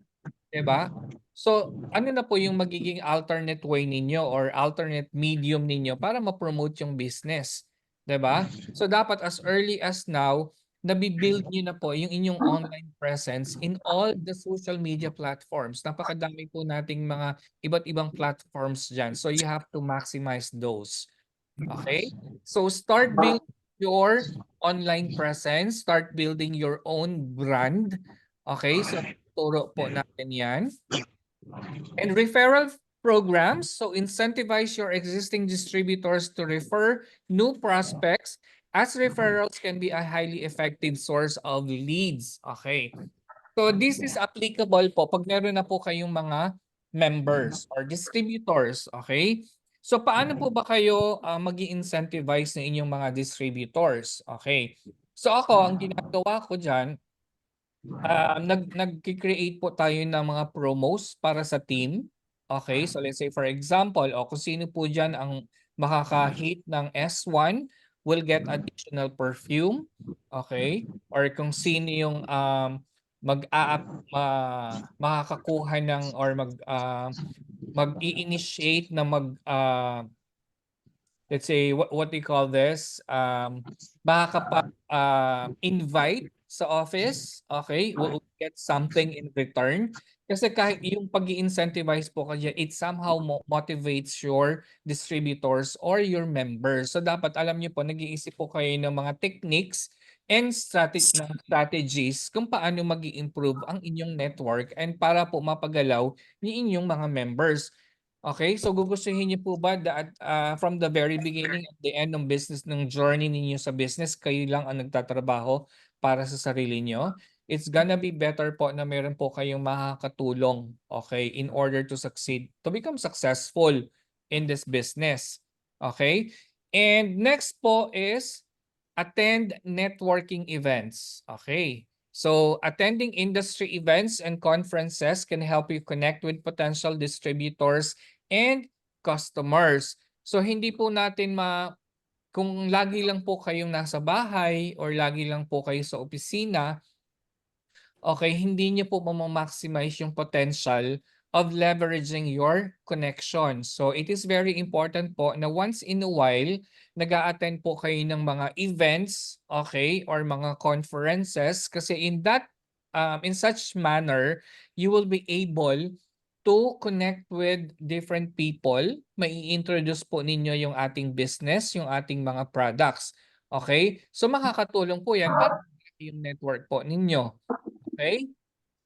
[SPEAKER 1] 'Di ba? So, ano na po yung magiging alternate way ninyo or alternate medium ninyo para ma-promote yung business? 'Di ba? So, dapat as early as now, nabibuild niyo na po yung inyong online presence in all the social media platforms. Napakadami po nating mga iba't ibang platforms diyan. So, you have to maximize those. Okay? So start building your online presence, start building your own brand. Okay? So turo po natin 'yan. And referral programs, so incentivize your existing distributors to refer new prospects as referrals can be a highly effective source of leads. Okay. So this is applicable po pag meron na po kayong mga members or distributors, okay? So paano po ba kayo mag-i-incentivize ng inyong mga distributors? Okay. So ako, ang ginagawa ko diyan, nag-create po tayo ng mga promos para sa team. Okay, so let's say for example, kung sino po diyan ang makaka-hit ng S1 will get additional perfume. Okay? Or kung sino yung makakakuha ng or mag-i-initiate na let's say what they call this, makakapag-invite sa office, okay, will get something in return. Kasi kahit yung pag-i-incentivize po kasi it somehow motivates your distributors or your members. So dapat alam niyo po, nag-iisip po kayo ng mga techniques and strategies kung paano mag-i-improve ang inyong network and para po mapagalaw ni inyong mga members. Okay, so gugustuhin niyo po ba that from the very beginning at the end ng business, ng journey ninyo sa business, kayo lang ang nagtatrabaho para sa sarili niyo? It's gonna be better po na meron po kayong makakatulong, okay, in order to succeed, to become successful in this business. Okay? And next po is attend networking events. Okay. So attending industry events and conferences can help you connect with potential distributors and customers. So hindi po natin kung lagi lang po kayong nasa bahay or lagi lang po kayo sa opisina, okay, hindi niyo po maximize yung potential of leveraging your connection. So it is very important po na once in a while, nag-a-attend po kayo ng mga events, okay, or mga conferences kasi in such manner, you will be able to connect with different people. Mai-introduce po ninyo yung ating business, yung ating mga products. Okay? So makakatulong po yan para yung network po ninyo. Okay?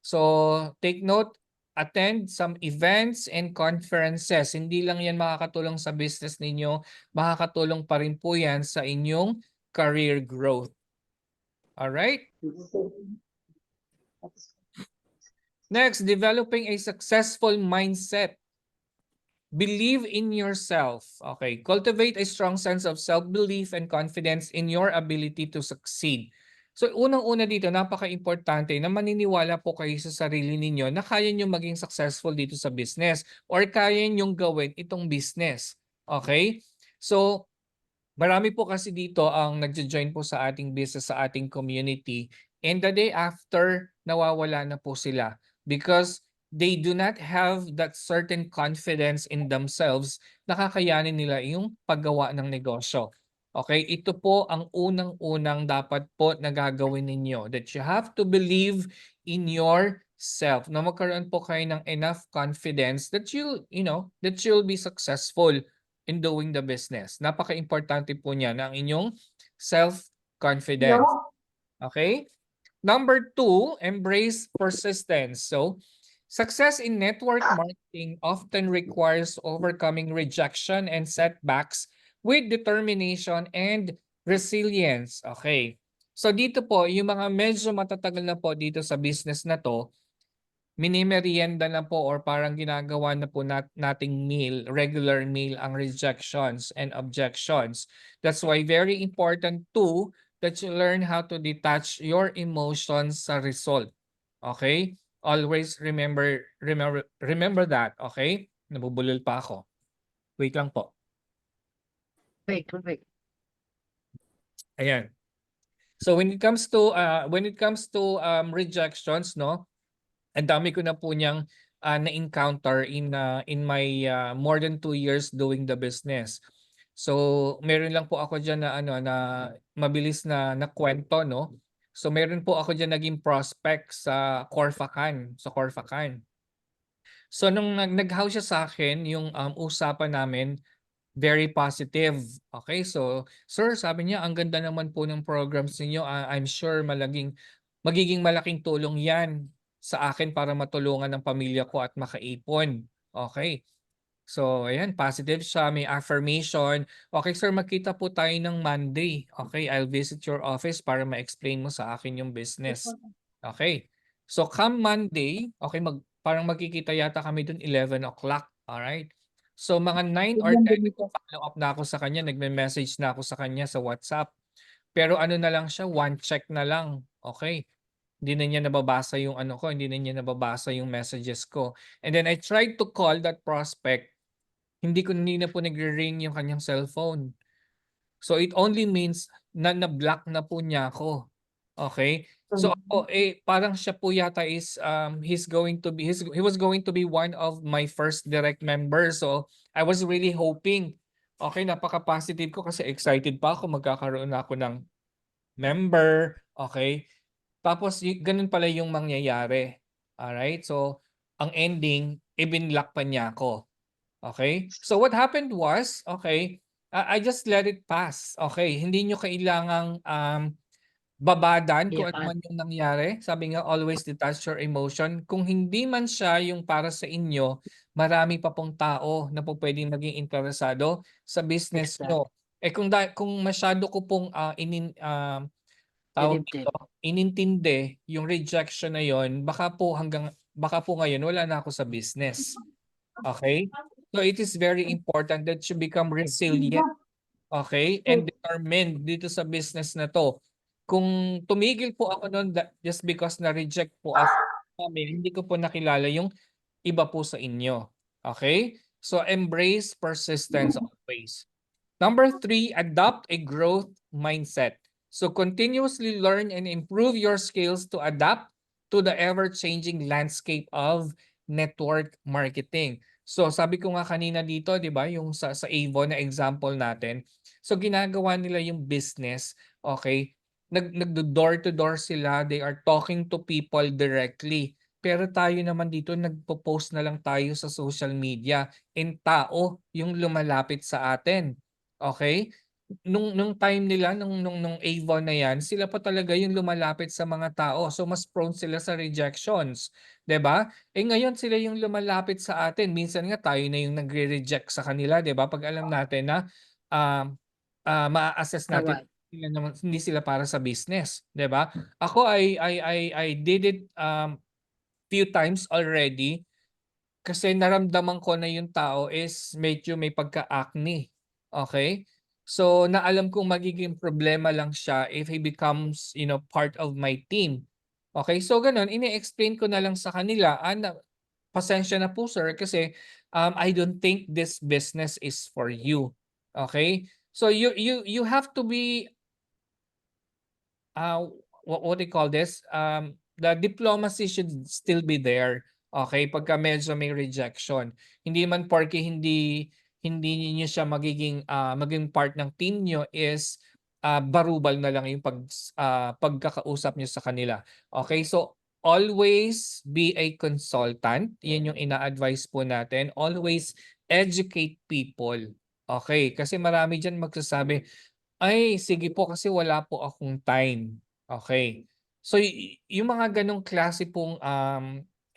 [SPEAKER 1] So take note, attend some events and conferences. Hindi lang yan makakatulong sa business ninyo, makakatulong pa rin po yan sa inyong career growth. Alright? Next, developing a successful mindset. Believe in yourself. Okay. Cultivate a strong sense of self-belief and confidence in your ability to succeed. So unang-una dito, napaka-importante na maniniwala po kayo sa sarili ninyo na kaya nyo maging successful dito sa business or kaya nyong gawin itong business. Okay? So marami po kasi dito ang nagjo-join po sa ating business, sa ating community, and the day after, nawawala na po sila because they do not have that certain confidence in themselves na kakayanin nila yung paggawa ng negosyo. Okay, ito po ang unang-unang dapat po na gagawin ninyo, that you have to believe in yourself, na magkaroon po kayo ng enough confidence that you'll be successful in doing the business. Napaka-importante po niya ng inyong self-confidence. Okay? Number 2, embrace persistence. So, success in network marketing often requires overcoming rejection and setbacks with determination and resilience. Okay. So dito po, yung mga medyo matatagal na po dito sa business na to, minimerienda na po or parang ginagawa na po nating meal, regular meal ang rejections and objections. That's why very important too that you learn how to detach your emotions sa result. Okay? Always remember that, okay? Nabubulol pa ako. Wait lang po.
[SPEAKER 3] Wait.
[SPEAKER 1] Ayan. So when it comes to rejections, no? Ang dami ko na po niyang na-encounter in my more than 2 years doing the business. So meron lang po ako diyan na mabilis na kwento, no? So meron po ako diyan naging prospect sa Corfacan, So nung nag-house siya sa akin, yung usapan namin very positive. Okay, so sir, sabi niya, ang ganda naman po ng programs niyo. I'm sure magiging malaking tulong 'yan sa akin para matulungan ng pamilya ko at makaipon. Okay. So, ayan, positive siya, may affirmation. Okay, sir, magkita po tayo ng Monday. Okay, I'll visit your office para ma-explain mo sa akin yung business. Okay. So come Monday, okay, parang magkikita yata kami dun 11 o'clock. Alright? So mga 9 or
[SPEAKER 4] Bigyan
[SPEAKER 1] 10,
[SPEAKER 4] din ito.
[SPEAKER 1] follow up na ako sa kanya, nagme-message na ako sa kanya sa WhatsApp. Pero ano na lang siya, one check na lang. Okay? Hindi na niya nababasa yung ano ko, hindi na niya nababasa yung messages ko. And then I tried to call that prospect. Hindi na po nagre-ring yung kanyang cellphone. So it only means na na-block na po niya ako. Okay? So ako parang siya po yata is he was going to be one of my first direct members. So I was really hoping. Okay, napaka-positive ko kasi excited pa ako magkakaroon na ako ng member. Okay? Tapos ganun pala yung mangyayari. Alright? So ang ending, ibinlock pa niya ako. Okay? So what happened was, okay, I just let it pass. Okay, hindi nyo kailangang babadan kung ano
[SPEAKER 3] Iyakan.
[SPEAKER 1] man yung nangyari. Sabi nga, always detach your emotion. Kung hindi man siya yung para sa inyo, marami pa pong tao na po pwedeng maging interesado sa business
[SPEAKER 3] Exact.
[SPEAKER 1] nyo. Eh kung masyado ko pong tawag
[SPEAKER 3] Dinibdib.
[SPEAKER 1] dito, inintindi yung rejection na yon, baka po ngayon wala na ako sa business. Okay? So it is very important that you become resilient, okay? And determined dito sa business na to. Kung tumigil po ako noon just because na-reject po ako kami, hindi ko po nakilala yung iba po sa inyo. Okay? So embrace persistence always. Number 3, adopt a growth mindset. So continuously learn and improve your skills to adapt to the ever-changing landscape of network marketing. So sabi ko nga kanina dito, 'di ba, yung sa Avon na example natin. So ginagawa nila yung business, okay? Nagdo-door to door sila, they are talking to people directly. Pero tayo naman dito nagpo-post na lang tayo sa social media, and tao yung lumalapit sa atin. Okay? Nung time nila nung Avon na 'yan, sila pa talaga yung lumalapit sa mga tao. So mas prone sila sa rejections, 'di ba? Eh ngayon sila yung lumalapit sa atin. Minsan nga tayo na yung nagre-reject sa kanila, 'di ba? Pag alam natin na um maa-assess natin
[SPEAKER 3] Tawad.
[SPEAKER 1] hindi sila para sa business, 'di ba? Ako I did it few times already kasi naramdaman ko na yung tao is medyo may pagka-acne. Okay? So, naalam kong magiging problema lang siya if he becomes, part of my team. Okay? So, ganun, ini-explain ko na lang sa kanila, pasensya na po sir kasi I don't think this business is for you. Okay? So, you have to be uh, what do you call this? The diplomacy should still be there. Okay, pagka medyo may rejection. Hindi man porke hindi niyo siya maging part ng team niyo is barubal na lang yung pagkakausap niyo sa kanila. Okay, so always be a consultant. Yan yung ina-advise po natin. Always educate people. Okay, kasi marami diyan magsasabi, ay, sige po kasi wala po akong time. Okay. So yung mga ganong klase pong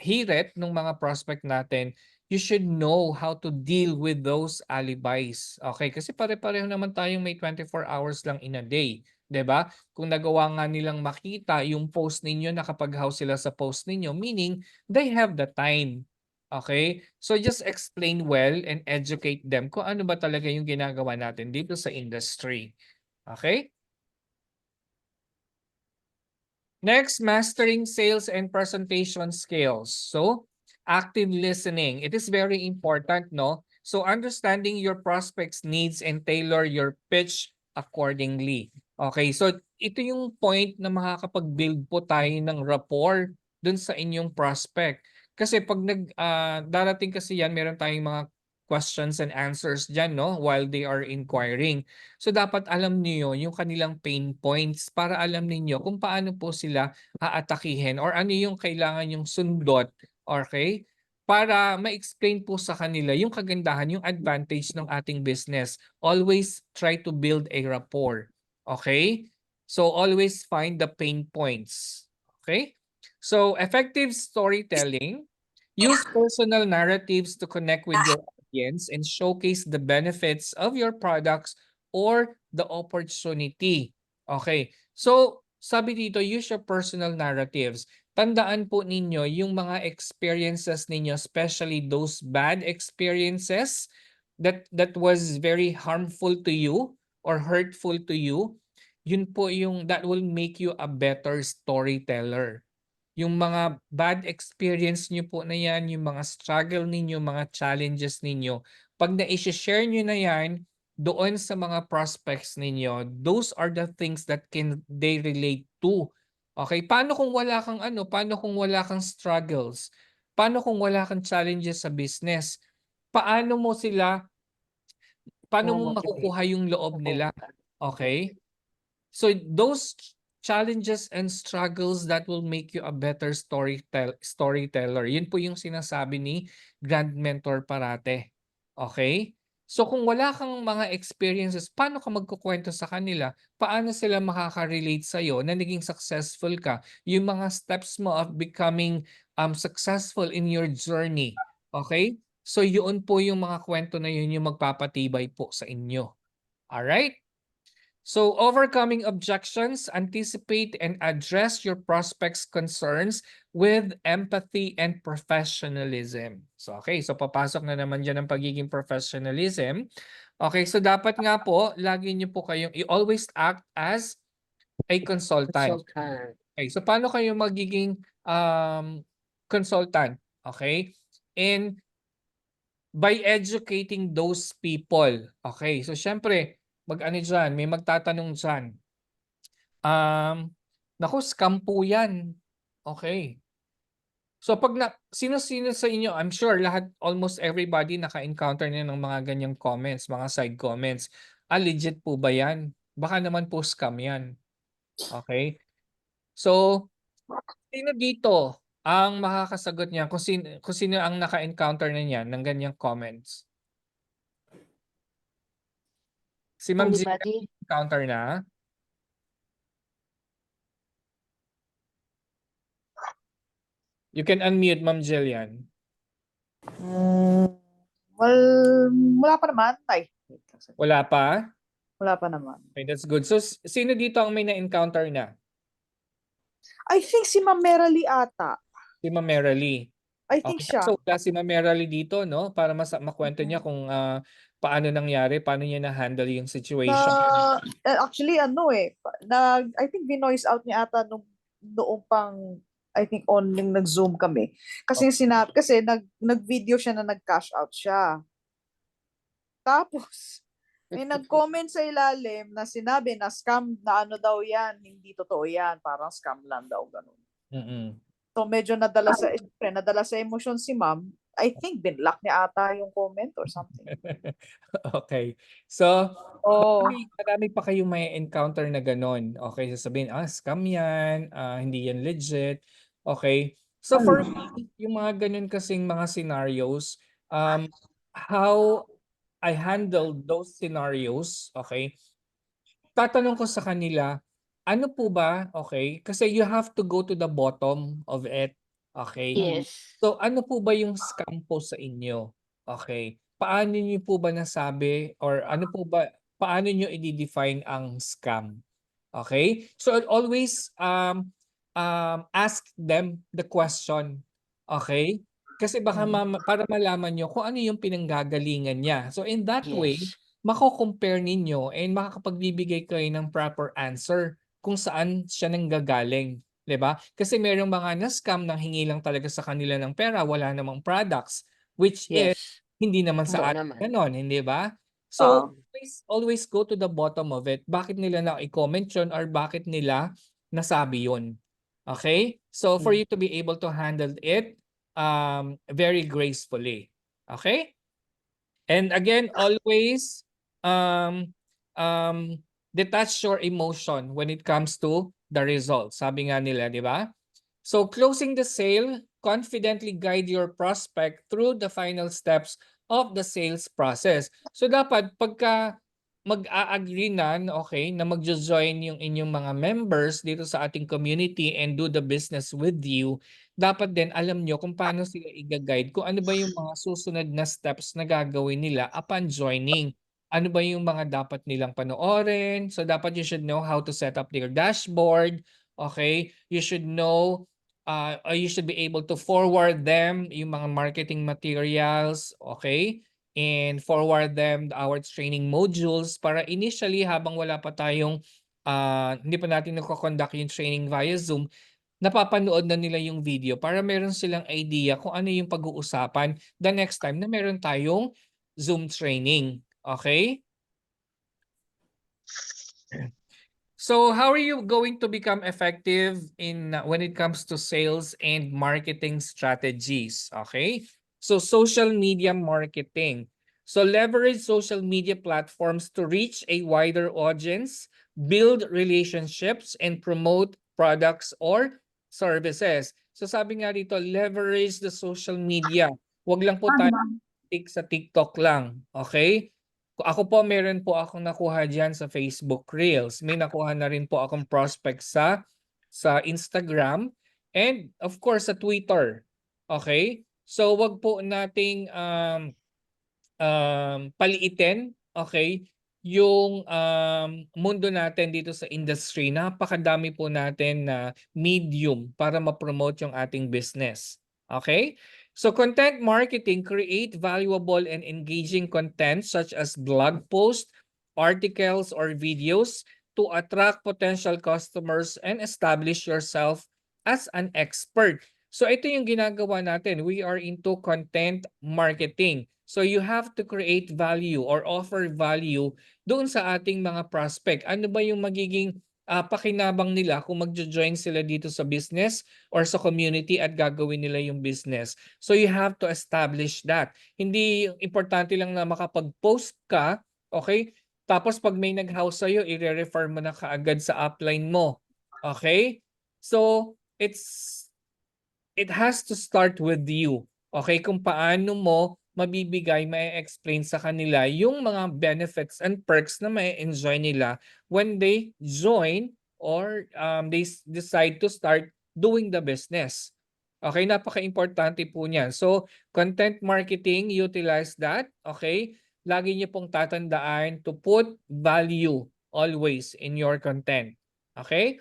[SPEAKER 1] hirit ng mga prospect natin, you should know how to deal with those alibis. Okay, kasi pare-pareho naman tayong may 24 hours lang in a day, 'di ba? Kung nagawa nga nilang makita yung post ninyo, nakapag-house sila sa post ninyo, meaning they have the time. Okay? So just explain well and educate them kung ano ba talaga yung ginagawa natin dito sa industry. Okay? Next, mastering sales and presentation skills. So, active listening. It is very important, no? So, understanding your prospects' needs and tailor your pitch accordingly. Okay, so ito yung point na makakapag-build po tayo ng rapport dun sa inyong prospect. Kasi pag darating kasi yan, meron tayong mga questions and answers dyan, no? While they are inquiring. So dapat alam niyo yung kanilang pain points para alam ninyo kung paano po sila aatakihin or ano yung kailangan yung sundot, okay? Para ma-explain po sa kanila yung kagandahan, yung advantage ng ating business. Always try to build a rapport, okay? So always find the pain points, okay? So effective storytelling, use personal narratives to connect with your audience and showcase the benefits of your products or the opportunity. Okay. So, sabi dito, use your personal narratives. tandaan po ninyo yung mga experiences ninyo, especially those bad experiences that was very harmful to you or hurtful to you, yun po yung that will make you a better storyteller. Yung mga bad experience niyo po na yan, yung mga struggle ninyo, mga challenges ninyo, pag na-share niyo na yan doon sa mga prospects ninyo, those are the things that can they relate to. Okay, paano kung wala kang ano, paano kung wala kang struggles? Paano kung wala kang challenges sa business? Paano mo sila, paano mo
[SPEAKER 2] Motivate.
[SPEAKER 1] makukuha yung loob nila? Okay? So those challenges and struggles that will make you a better storyteller. Yun po yung sinasabi ni Grand Mentor Parate. Okay? So kung wala kang mga experiences, paano ka magkukwento sa kanila? Paano sila makaka-relate sa'yo na naging successful ka? Yung mga steps mo of becoming successful in your journey. Okay? So yun po yung mga kwento na yun yung magpapatibay po sa inyo. Alright? So overcoming objections, anticipate and address your prospects' concerns with empathy and professionalism. So okay, so papasok na naman dyan ang pagiging professionalism. Okay, so dapat nga po, lagi niyo po kayong i-always act as a consultant. Okay, so paano kayo magiging consultant? Okay? And by educating those people. Okay, so syempre, mag-ano dyan, may magtatanong dyan. Naku, scam po yan. Okay. So pag sino-sino sa inyo, I'm sure almost everybody naka-encounter na ng mga ganyang comments, mga side comments. Legit po ba yan? Baka naman po scam yan. Okay? So, sino dito ang makakasagot niya kung sino ang naka-encounter na niyan ng ganyang comments? Si Ma'am G
[SPEAKER 3] Anybody?
[SPEAKER 1] encounter na? You can unmute, Ma'am Jillian.
[SPEAKER 2] Well, wala pa naman. Ay,
[SPEAKER 1] Wala pa?
[SPEAKER 2] wala pa naman.
[SPEAKER 1] Okay, that's good. So, sino dito ang may na-encounter na?
[SPEAKER 2] I think si Ma'am Merely ata.
[SPEAKER 1] Si Ma'am Merely.
[SPEAKER 2] I think
[SPEAKER 1] Okay.
[SPEAKER 2] siya.
[SPEAKER 1] So, wala si Ma'am Merely dito, no? Para makwento niya kung paano nangyari, paano niya na-handle yung situation.
[SPEAKER 2] Actually, I think binoise out niya ata noong pang, I think nung nag-Zoom kami. Kasi nag-video siya na nag-cash out siya. Tapos, may nag-comment sa ilalim na sinabi na scam na ano daw yan, hindi totoo yan, parang scam lang daw, ganun.
[SPEAKER 1] Mm-mm.
[SPEAKER 2] So medyo nadala sa emosyon si ma'am. I think binlock niya ata yung comment or something.
[SPEAKER 1] Okay. So,
[SPEAKER 2] Oh,
[SPEAKER 1] marami pa kayong may encounter na ganon. Okay, sasabihin, scam yan, hindi yan legit. Okay. So for me, yung mga ganun kasing mga scenarios, how I handle those scenarios, okay, tatanong ko sa kanila, ano po ba, okay, kasi you have to go to the bottom of it, okay?
[SPEAKER 3] Yes.
[SPEAKER 1] So ano po ba yung scam po sa inyo? Okay. Paano niyo po ba nasabi or ano po ba, paano niyo i-define ang scam? Okay? So I'll always ask them the question. Okay? Kasi baka para malaman nyo kung ano yung pinanggagalingan niya. So in that way,
[SPEAKER 3] Yes.
[SPEAKER 1] mako-compare ninyo and makakapagbibigay kayo ng proper answer kung saan siya nanggagaling. 'Di ba? Kasi merong mga na-scam nang hingi lang talaga sa kanila ng pera, wala namang products, which is
[SPEAKER 3] Yes.
[SPEAKER 1] hindi naman sa
[SPEAKER 3] Oo
[SPEAKER 1] atin
[SPEAKER 3] naman.
[SPEAKER 1] ganon, hindi ba? So,
[SPEAKER 2] Oo.
[SPEAKER 1] always go to the bottom of it. Bakit nila na-comment yun or bakit nila nasabi yun? Okay? So, for you to be able to handle it very gracefully. Okay? And again, always detach your emotion when it comes to the results. Sabi nga nila, di ba? So closing the sale, confidently guide your prospect through the final steps of the sales process. So dapat pagka mag-a-agree na, okay, na magjo-join yung inyong mga members dito sa ating community and do the business with you, dapat din alam nyo kung paano sila i-guide, kung ano ba yung mga susunod na steps na gagawin nila upon joining. Ano ba yung mga dapat nilang panoorin? So dapat you should know how to set up their dashboard. Okay? You should know you should be able to forward them yung mga marketing materials, okay? And forward them our training modules para initially habang wala pa tayong hindi pa natin nagko-conduct yung training via Zoom, napapanood na nila yung video para meron silang idea kung ano yung pag-uusapan the next time na meron tayong Zoom training. Okay? So how are you going to become effective in when it comes to sales and marketing strategies? Okay? So social media marketing. So leverage social media platforms to reach a wider audience, build relationships, and promote products or services. So sabi nga dito, leverage the social media. Huwag lang po tayo sa TikTok lang. Okay? Ako po, meron po akong nakuha dyan sa Facebook Reels. May nakuha na rin po akong prospect sa Instagram and of course sa Twitter. Okay? So wag po nating paliitin, okay, yung mundo natin dito sa industry. Napakadami po natin na medium para ma-promote yung ating business. Okay? So content marketing, create valuable and engaging content such as blog posts, articles, or videos to attract potential customers and establish yourself as an expert. So ito yung ginagawa natin. We are into content marketing. So you have to create value or offer value doon sa ating mga prospect. Ano ba yung magiging pakinabang nila kung magjo-join sila dito sa business or sa community at gagawin nila yung business. So you have to establish that. Hindi importante lang na makapag-post ka, okay? Tapos pag may nag-house sa'yo, i-refer mo na kaagad sa upline mo. Okay? So it has to start with you. Okay? Kung paano mo mabibigay, ma-explain sa kanila yung mga benefits and perks na ma-enjoy nila when they join or they decide to start doing the business. Okay, napaka-importante po niyan. So, content marketing, utilize that. Okay, lagi niyo pong tatandaan to put value always in your content. Okay?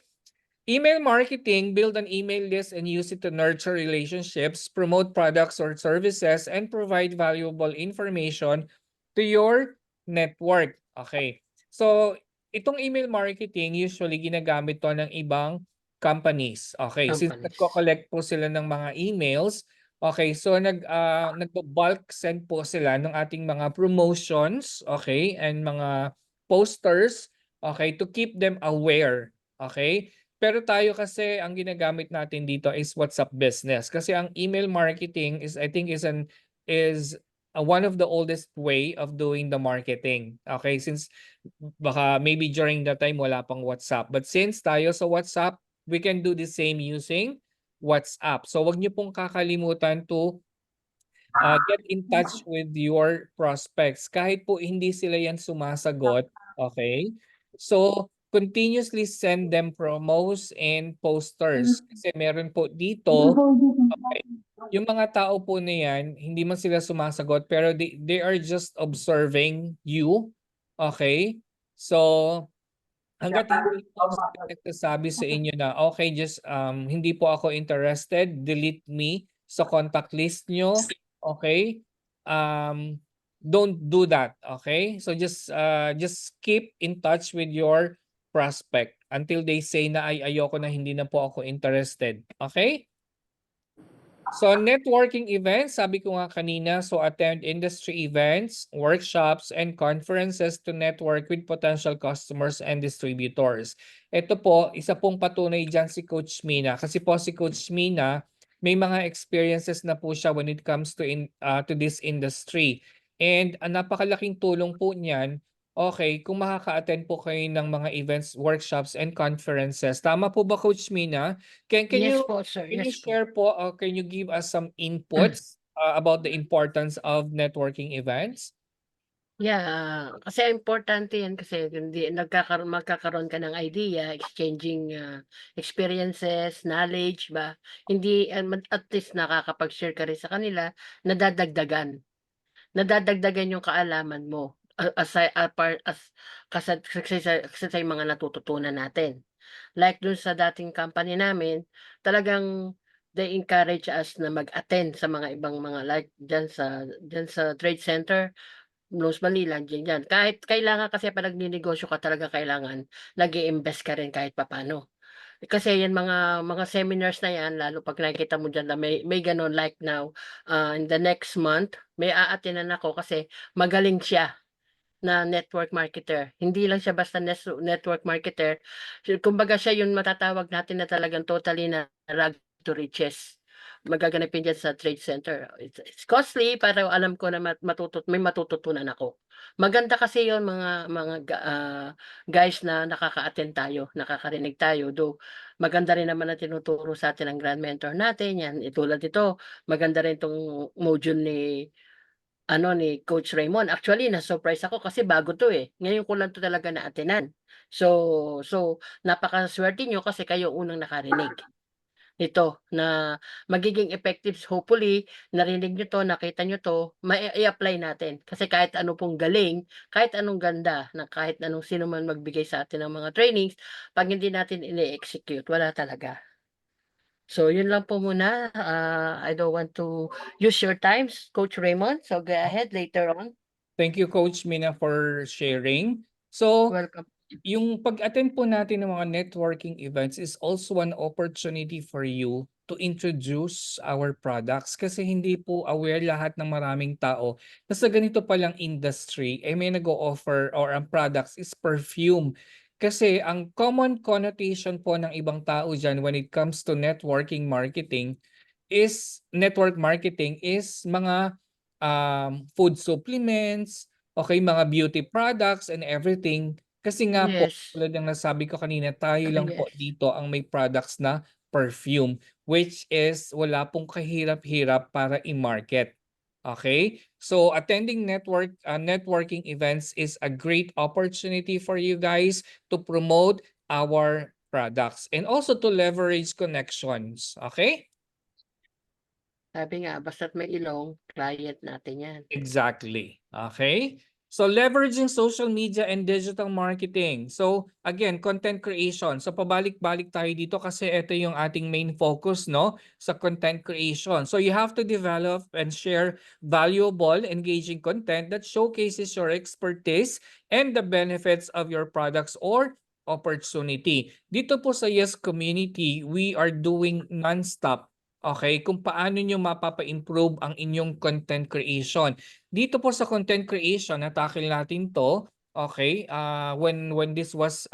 [SPEAKER 1] Email marketing, build an email list and use it to nurture relationships, promote products or services, and provide valuable information to your network. Okay. So, itong email marketing, usually ginagamit to ng ibang companies. Okay. Since
[SPEAKER 3] Companies.
[SPEAKER 1] nagko-collect po sila ng mga emails, okay, so nagbo-bulk send po sila ng ating mga promotions, okay, and mga posters, okay, to keep them aware. Okay? Pero tayo kasi ang ginagamit natin dito is WhatsApp Business kasi ang email marketing is I think is one of the oldest way of doing the marketing. Okay, since baka maybe during that time wala pang WhatsApp. But since tayo sa WhatsApp, we can do the same using WhatsApp. So wag niyo pong kakalimutan to get in touch with your prospects. Kahit po hindi sila yan sumasagot, okay? So, continuously send them promos and posters. Kasi meron po dito, okay, yung mga tao po na yan, hindi man sila sumasagot, pero they are just observing you, okay? So, hangga't hindi po sila nagsasabi sa inyo na, okay, just hindi po ako interested, delete me sa contact list nyo, okay? Don't do that, okay? So just keep in touch with your prospect until they say na ay ayoko na, hindi na po ako interested, okay? So networking events, sabi ko nga kanina, so attend industry events, workshops, and conferences to network with potential customers and distributors. Ito po, isa pong patunay dyan si Coach Mina. Kasi po si Coach Mina, may mga experiences na po siya when it comes to this industry. And ang napakalaking tulong po niyan, okay, kung makaka-attend po kayo ng mga events, workshops, and conferences. Tama po ba, Coach Mina? Can
[SPEAKER 3] Yes
[SPEAKER 1] you
[SPEAKER 3] po, sir.
[SPEAKER 1] Can you
[SPEAKER 3] Yes po.
[SPEAKER 1] share po, can you give us some inputs about the importance of networking events?
[SPEAKER 3] Yeah, kasi importante yan kasi hindi magkakaroon ka ng idea, exchanging experiences, knowledge ba? Hindi at least nakakapag-share ka rin sa kanila, nadadagdagan. Nadadagdagan yung kaalaman mo aside apart as kasi sa mga natututunan natin. Like dun sa dating company namin, talagang they encourage us na mag-attend sa mga ibang mga like diyan sa Trade Center, Los Manila, diyan. Kahit kailangan kasi 'pag nagninegosyo ka talaga kailangan nag-i-invest ka rin kahit papaano. Kasi yan mga seminars na yan lalo 'pag nakikita mo diyan na may gano'n like now, in the next month may a-attend-nan ako kasi magaling siya na network marketer. Hindi lang siya basta network marketer, kumbaga siya yung matatawag natin na talagang totally na rag to riches. Magaganapin diyan sa Trade Center. It's costly pero alam ko na may matututunan ako. Maganda kasi yon guys na nakaka-attend tayo, nakakarinig tayo. Though maganda rin naman na tinuturo sa atin ng grand mentor natin, yan, tulad nito, maganda rin 'tong module ni Coach Raymond. Actually na-surprise ako kasi bago 'to, eh. Ngayon ko lang 'to talaga na-attend-nan. So napakasuwerte niyo kasi kayo unang nakarinig nito na magiging effective hopefully narinig niyo 'to, nakita niyo 'to, i-apply natin. Kasi kahit ano pong galing, kahit anong ganda ng kahit anong sino man magbigay sa atin ng mga trainings, 'pag hindi natin ini-execute wala talaga. So yun lang po muna, I don't want to use your times, Coach Raymond. So go ahead later on.
[SPEAKER 1] Thank you, Coach Mina, for sharing. So,
[SPEAKER 3] Welcome.
[SPEAKER 1] yung pag-attend po natin ng mga networking events is also an opportunity for you to introduce our products kasi hindi po aware lahat ng maraming tao na sa ganito palang industry may nag-o-offer or ang products is perfume. Kasi ang common connotation po ng ibang tao dyan when it comes to network marketing is mga food supplements, okay, mga beauty products and everything. Kasi nga po,
[SPEAKER 3] Yes.
[SPEAKER 1] tulad ng nasabi ko kanina, tayo lang po
[SPEAKER 3] Yes.
[SPEAKER 1] dito ang may products na perfume, which is wala pong kahirap-hirap para i-market. Okay? So attending networking events is a great opportunity for you guys to promote our products and also to leverage connections. Okay?
[SPEAKER 3] Sabi nga basta't may ilong, client natin 'yan.
[SPEAKER 1] Exactly. Okay. So leveraging social media and digital marketing. So again, content creation. So pabalik-balik tayo dito kasi ito yung ating main focus, no, sa content creation. So you have to develop and share valuable, engaging content that showcases your expertise and the benefits of your products or opportunity. Dito po sa Yes Community, we are doing non-stop, okay, kung paano nyo mapapa-improve ang inyong content creation. Dito po sa content creation, natakil natin to, okay, when this was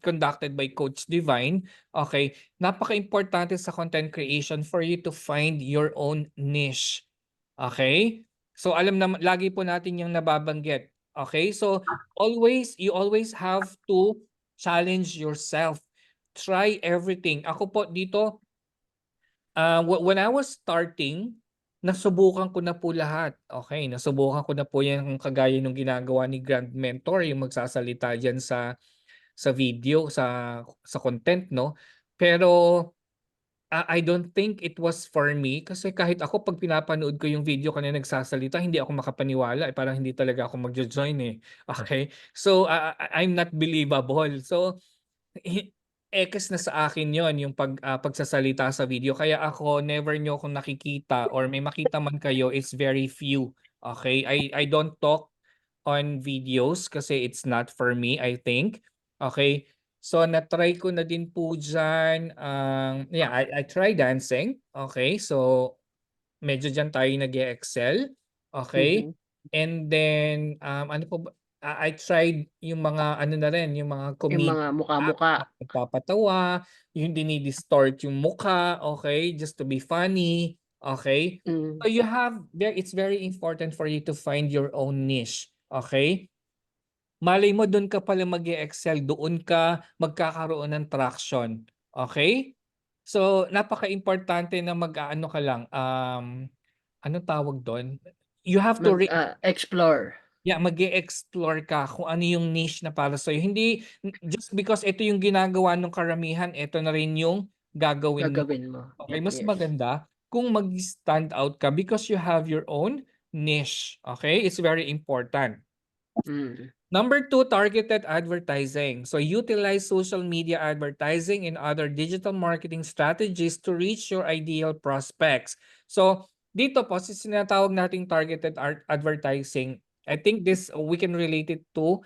[SPEAKER 1] conducted by Coach Divine, okay, napaka-importante sa content creation for you to find your own niche. Okay? So alam naman, lagi po natin yung nababanggit. Okay? So you always have to challenge yourself. Try everything. Ako po dito, when I was starting, nasubukan ko na po lahat. Okay, nasubukan ko na po yan kagaya nung ginagawa ni Grand Mentor, yung magsasalita diyan sa video, sa content, no? Pero I don't think it was for me kasi kahit ako 'pag pinapanood ko yung video kanina nagsasalita, hindi ako makapaniwala, parang hindi talaga ako magjo-join, eh. Okay, so I'm not believable. So ekes na sa akin yon yung pagsasalita sa video. Kaya ako, never nyo akong nakikita or may makita man kayo, it's very few. Okay? I don't talk on videos kasi it's not for me, I think. Okay? So, na-try ko na din po dyan. I try dancing. Okay? So, medyo dyan tayo nag-excel. Okay?
[SPEAKER 3] Mhm.
[SPEAKER 1] And then, ano po ba? I tried yung mga ano na rin, yung mga
[SPEAKER 3] Yung
[SPEAKER 1] comedian
[SPEAKER 3] mga mukha-mukha.
[SPEAKER 1] nagpapatawa, yung dinidistort yung mukha, okay, just to be funny, okay? So
[SPEAKER 3] Hmm.
[SPEAKER 1] it's very important for you to find your own niche, okay? Malay mo doon ka pala mag-e-excel, doon ka magkakaroon ng traction, okay? So napaka-importante na mag-aano ka lang, anong tawag doon? You have to
[SPEAKER 3] Explore.
[SPEAKER 1] mag-e-explore ka kung ano yung niche na para sa'yo. Hindi just because ito yung ginagawa ng karamihan, ito na rin yung gagawin mo.
[SPEAKER 3] Gagawin mo.
[SPEAKER 1] Okay, mas
[SPEAKER 3] Yes.
[SPEAKER 1] maganda kung mag-stand out ka because you have your own niche. Okay? It's very important.
[SPEAKER 3] Mm.
[SPEAKER 1] Number 2, targeted advertising. So utilize social media advertising and other digital marketing strategies to reach your ideal prospects. So dito po, sinatawag nating targeted advertising, I think this we can relate it to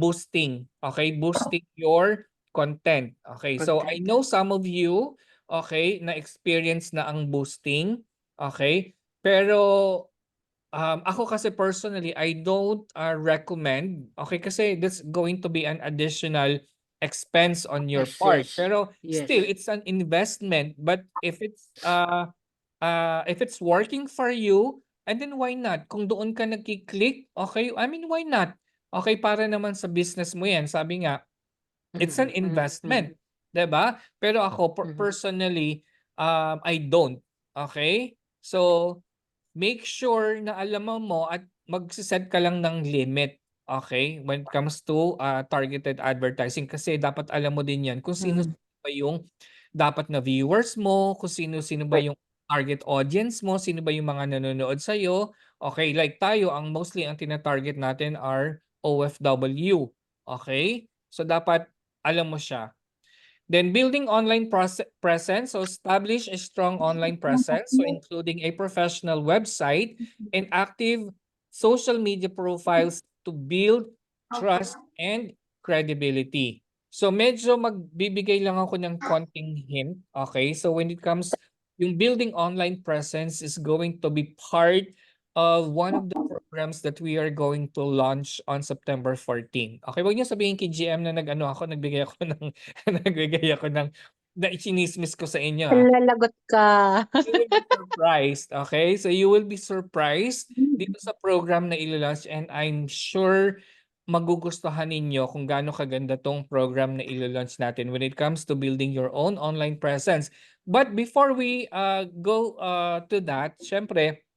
[SPEAKER 1] boosting. Okay, boosting your content. Okay, so I
[SPEAKER 3] Content.
[SPEAKER 1] know some of you, okay, na experience na ang boosting. Okay, pero ako kasi personally, I don't recommend, okay, kasi that's going to be an additional expense on your
[SPEAKER 3] Yes,
[SPEAKER 1] part.
[SPEAKER 3] yes.
[SPEAKER 1] Pero
[SPEAKER 3] Yes.
[SPEAKER 1] still, it's an investment. But if it's working for you, and then why not? Kung doon ka nagki-click, okay, I mean, why not? Okay, para naman sa business mo yan. Sabi nga, it's an investment, 'di ba? Pero ako personally, I don't. Okay? So make sure na alam mo at magse-set ka lang ng limit, okay? When it comes to targeted advertising, kasi dapat alam mo din 'yan kung sino ba yung dapat na viewers mo, kung sino-sino ba yung target audience mo, sino ba yung mga nanonood sa iyo. Okay, like tayo, mostly ang tina-target natin are OFW. Okay? So dapat alam mo siya. Then building online presence, so establish a strong online presence, so including a professional website and active social media profiles to build trust and credibility. So medyo magbibigay lang ako ng konting hint, okay? So when it comes, yung building online presence is going to be part of one of the programs that we are going to launch on September 14. Okay, wag niyo sabihin kay GM na nagbigay ako ng nagbigay ako ng na ichinismis ko sa inyo,
[SPEAKER 4] Lalagot ka.
[SPEAKER 1] You will be surprised, okay? So you will be surprised dito sa program na ilo-launch, and I'm sure magugustuhan ninyo kung gaano kaganda tong program na ilo-launch natin when it comes to building your own online presence. But before we go to that, syempre,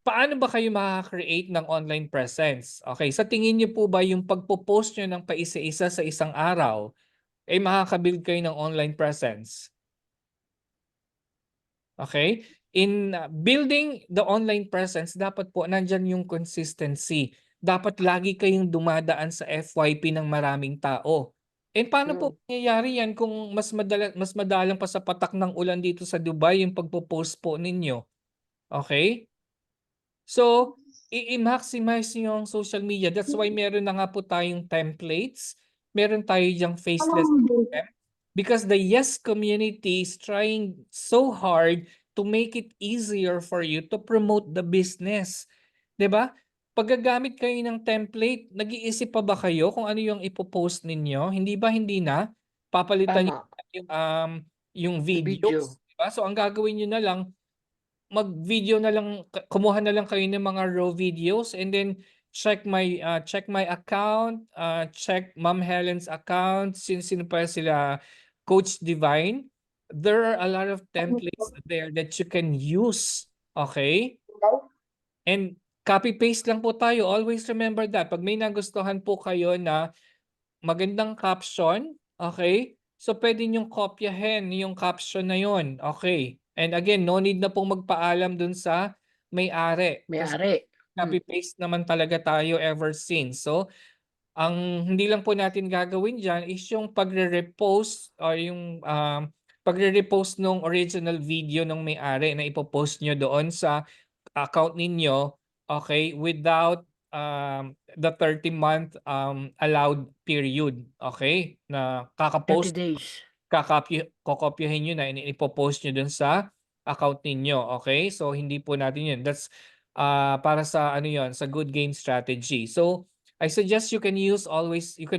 [SPEAKER 1] paano ba kayo makaka-create ng online presence? Okay, sa tingin niyo po ba yung pagpo-post nyo ng paisa-isa sa isang araw, ay makaka-build kayo ng online presence? Okay? In building the online presence, dapat po nandyan yung consistency. Dapat lagi kayong dumadaan sa FYP ng maraming tao. And paano po mangyayari yan kung mas madalang pa sa patak ng ulan dito sa Dubai yung pagpo-post po ninyo? Okay? So, i-maximize niyo ang social media. That's why meron na nga po tayong templates. Meron tayo diyang faceless content. Because the Yes community is trying so hard to make it easier for you to promote the business. 'Di ba? Pag gagamit kayo ng template, nag-iisip pa ba kayo kung ano yung ipo-post ninyo? Hindi ba hindi na? Papalitan niyo
[SPEAKER 3] Tama.
[SPEAKER 1] yung
[SPEAKER 3] Video.
[SPEAKER 1] videos, 'di ba? So ang gagawin niyo na lang, mag-video na lang, kumuha na lang kayo ng mga raw videos, and then check my account, check Ma'am Helen's account, sino pa sila, Coach Divine. There are a lot of templates there that you can use, okay? And copy paste lang po tayo. Always remember that. Pag may nagustuhan po kayo na magandang caption, okay? So pwede niyong kopyahin yung caption na yun, okay? And again, no need na pong magpaalam dun sa may-ari. Kasi
[SPEAKER 3] May-ari.
[SPEAKER 1] copy-paste naman talaga tayo ever since. So, ang hindi lang po natin gagawin dyan is yung pagre-repost or yung pagre-repost ng original video ng may-ari na ipopost nyo doon sa account ninyo, okay, without the 30-month allowed period, okay, na
[SPEAKER 3] 30
[SPEAKER 1] kakapost,
[SPEAKER 3] days.
[SPEAKER 1] kokopyahin nyo na, ipopost nyo dun sa account ninyo, okay? So, hindi po natin yun. That's para sa ano yun, sa good game strategy. So, I suggest you can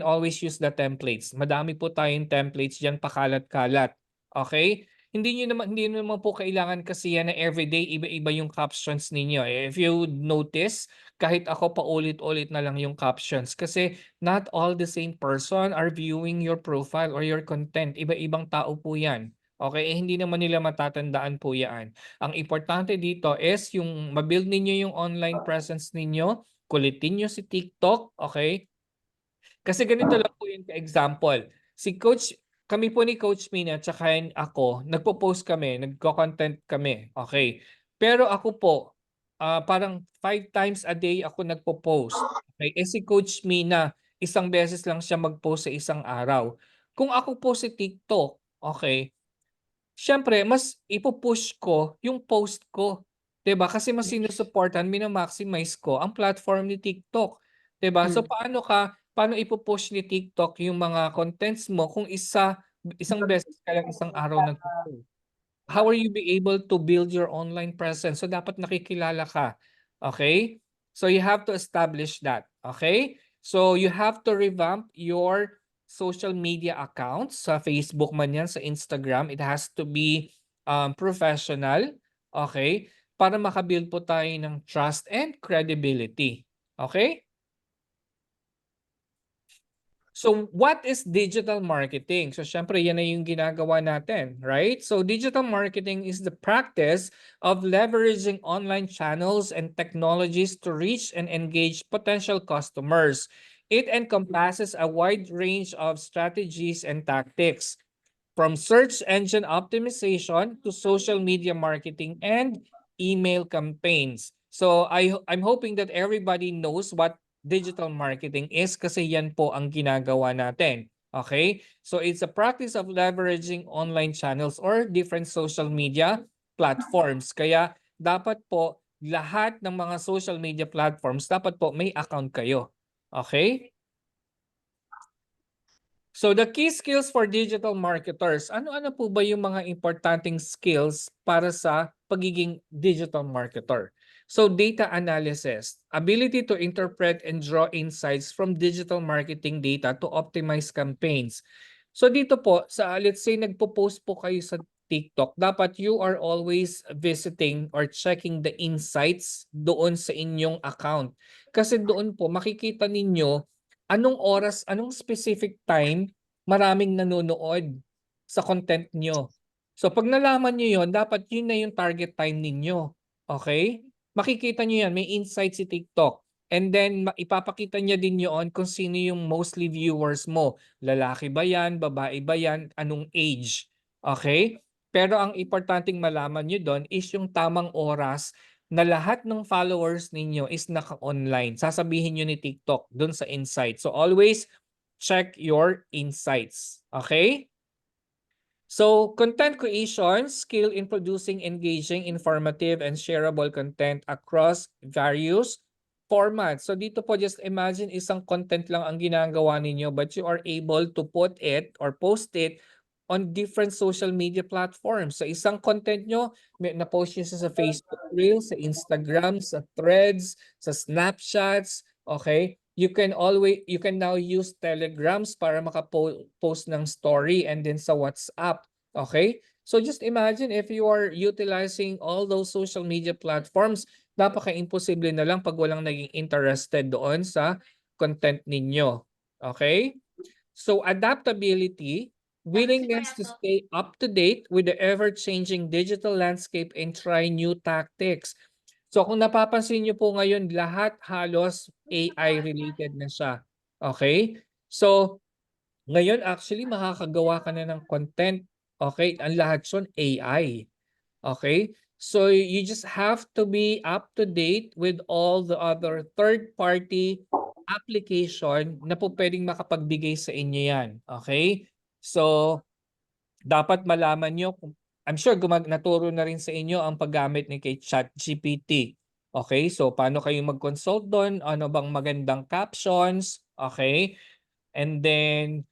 [SPEAKER 1] always use the templates. Madami po tayong templates diyan, pakalat-kalat. Okay? Hindi naman po kailangan kasi yan na everyday iba-iba yung captions ninyo. If you notice, kahit ako paulit-ulit na lang yung captions kasi not all the same person are viewing your profile or your content. Iba-ibang tao po yan. Okay? Hindi naman nila matatandaan po yan. Ang importante dito is yung mabuild ninyo yung online presence ninyo, kulitin nyo si TikTok, okay? Kasi ganito lang po yung example. Kami po ni Coach Mina at saka ako, nagpo-post kami, nagko-content kami, okay? Pero ako po, parang 5 times a day ako nagpo-post, Okay? Eh si Coach Mina, isang beses lang siya mag-post sa isang araw. Kung ako po si TikTok, okay, siyempre mas ipo-push ko yung post ko, 'di ba? Kasi mas sinusuportahan, mina-maximize ko ang platform ni TikTok, 'di ba? So
[SPEAKER 3] Hmm.
[SPEAKER 1] paano ipo-push ni TikTok yung mga contents mo kung isang beses ka lang isang araw nagpo-post? How are you be able to build your online presence? So dapat nakikilala ka. Okay? So you have to establish that. Okay? So you have to revamp your social media accounts sa Facebook man yan, sa Instagram. It has to be professional. Okay? Para makabuild po tayo ng trust and credibility. Okay? So what is digital marketing? So syempre yan na yung ginagawa natin, right? So digital marketing is the practice of leveraging online channels and technologies to reach and engage potential customers. It encompasses a wide range of strategies and tactics, from search engine optimization to social media marketing and email campaigns. So I'm hoping that everybody knows what digital marketing is kasi yan po ang ginagawa natin. Okay? So it's a practice of leveraging online channels or different social media platforms. Kaya dapat po lahat ng mga social media platforms dapat po may account kayo. Okay? So the key skills for digital marketers, ano-ano po ba yung mga importanteng skills para sa pagiging digital marketer? So data analysis, ability to interpret and draw insights from digital marketing data to optimize campaigns. So dito po, let's say nagpo-post po kayo sa TikTok, dapat you are always visiting or checking the insights doon sa inyong account. Kasi doon po makikita ninyo anong oras, anong specific time maraming nanonood sa content nyo. So pag nalaman nyo yon, dapat yun na yung target time ninyo. Okay? Makikita nyo yan, may insight si TikTok. And then ipapakita niya din yon kung sino yung mostly viewers mo. Lalaki ba yan? Babae ba yan? Anong age? Okay? Pero ang importanteng malaman nyo doon is yung tamang oras na lahat ng followers ninyo is naka-online. Sasabihin nyo ni TikTok doon sa insight. So always check your insights. Okay? So, content creation, skill in producing engaging, informative, and shareable content across various formats. So, dito po just imagine isang content lang ang ginagawa ninyo but you are able to put it or post it on different social media platforms. So, isang content nyo, na-post nyo sa Facebook Reels, sa Instagram, sa Threads, sa Snapchats, okay? You can now use Telegrams para maka-post ng story and then sa WhatsApp. Okay? So just imagine if you are utilizing all those social media platforms, napaka-imposible na lang pag walang naging interested doon sa content ninyo. Okay? So adaptability, willingness to stay up to date with the ever-changing digital landscape and try new tactics. So kung napapansin niyo po ngayon, lahat halos AI related na siya. Okay? So ngayon actually makakagawa ka na ng content. Okay? Ang lahat yun AI. Okay? So you just have to be up to date with all the other third-party application na po pwedeng makapagbigay sa inyo yan. Okay? So dapat malaman nyo, I'm sure naturo na rin sa inyo ang paggamit ni kay ChatGPT. Okay, so paano kayo mag-consult doon? Ano bang magandang captions? Okay, and then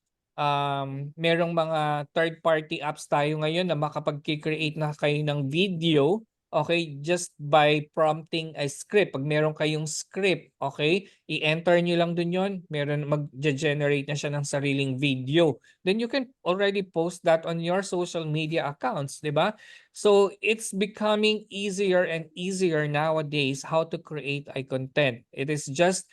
[SPEAKER 1] merong mga third-party apps tayo ngayon na makapag-create na kayo ng video, okay, just by prompting a script. Pag meron kayong script, okay, i-enter nyo lang dun yon, meron mag-generate na siya ng sariling video. Then you can already post that on your social media accounts, di ba? So it's becoming easier and easier nowadays how to create a content. It is just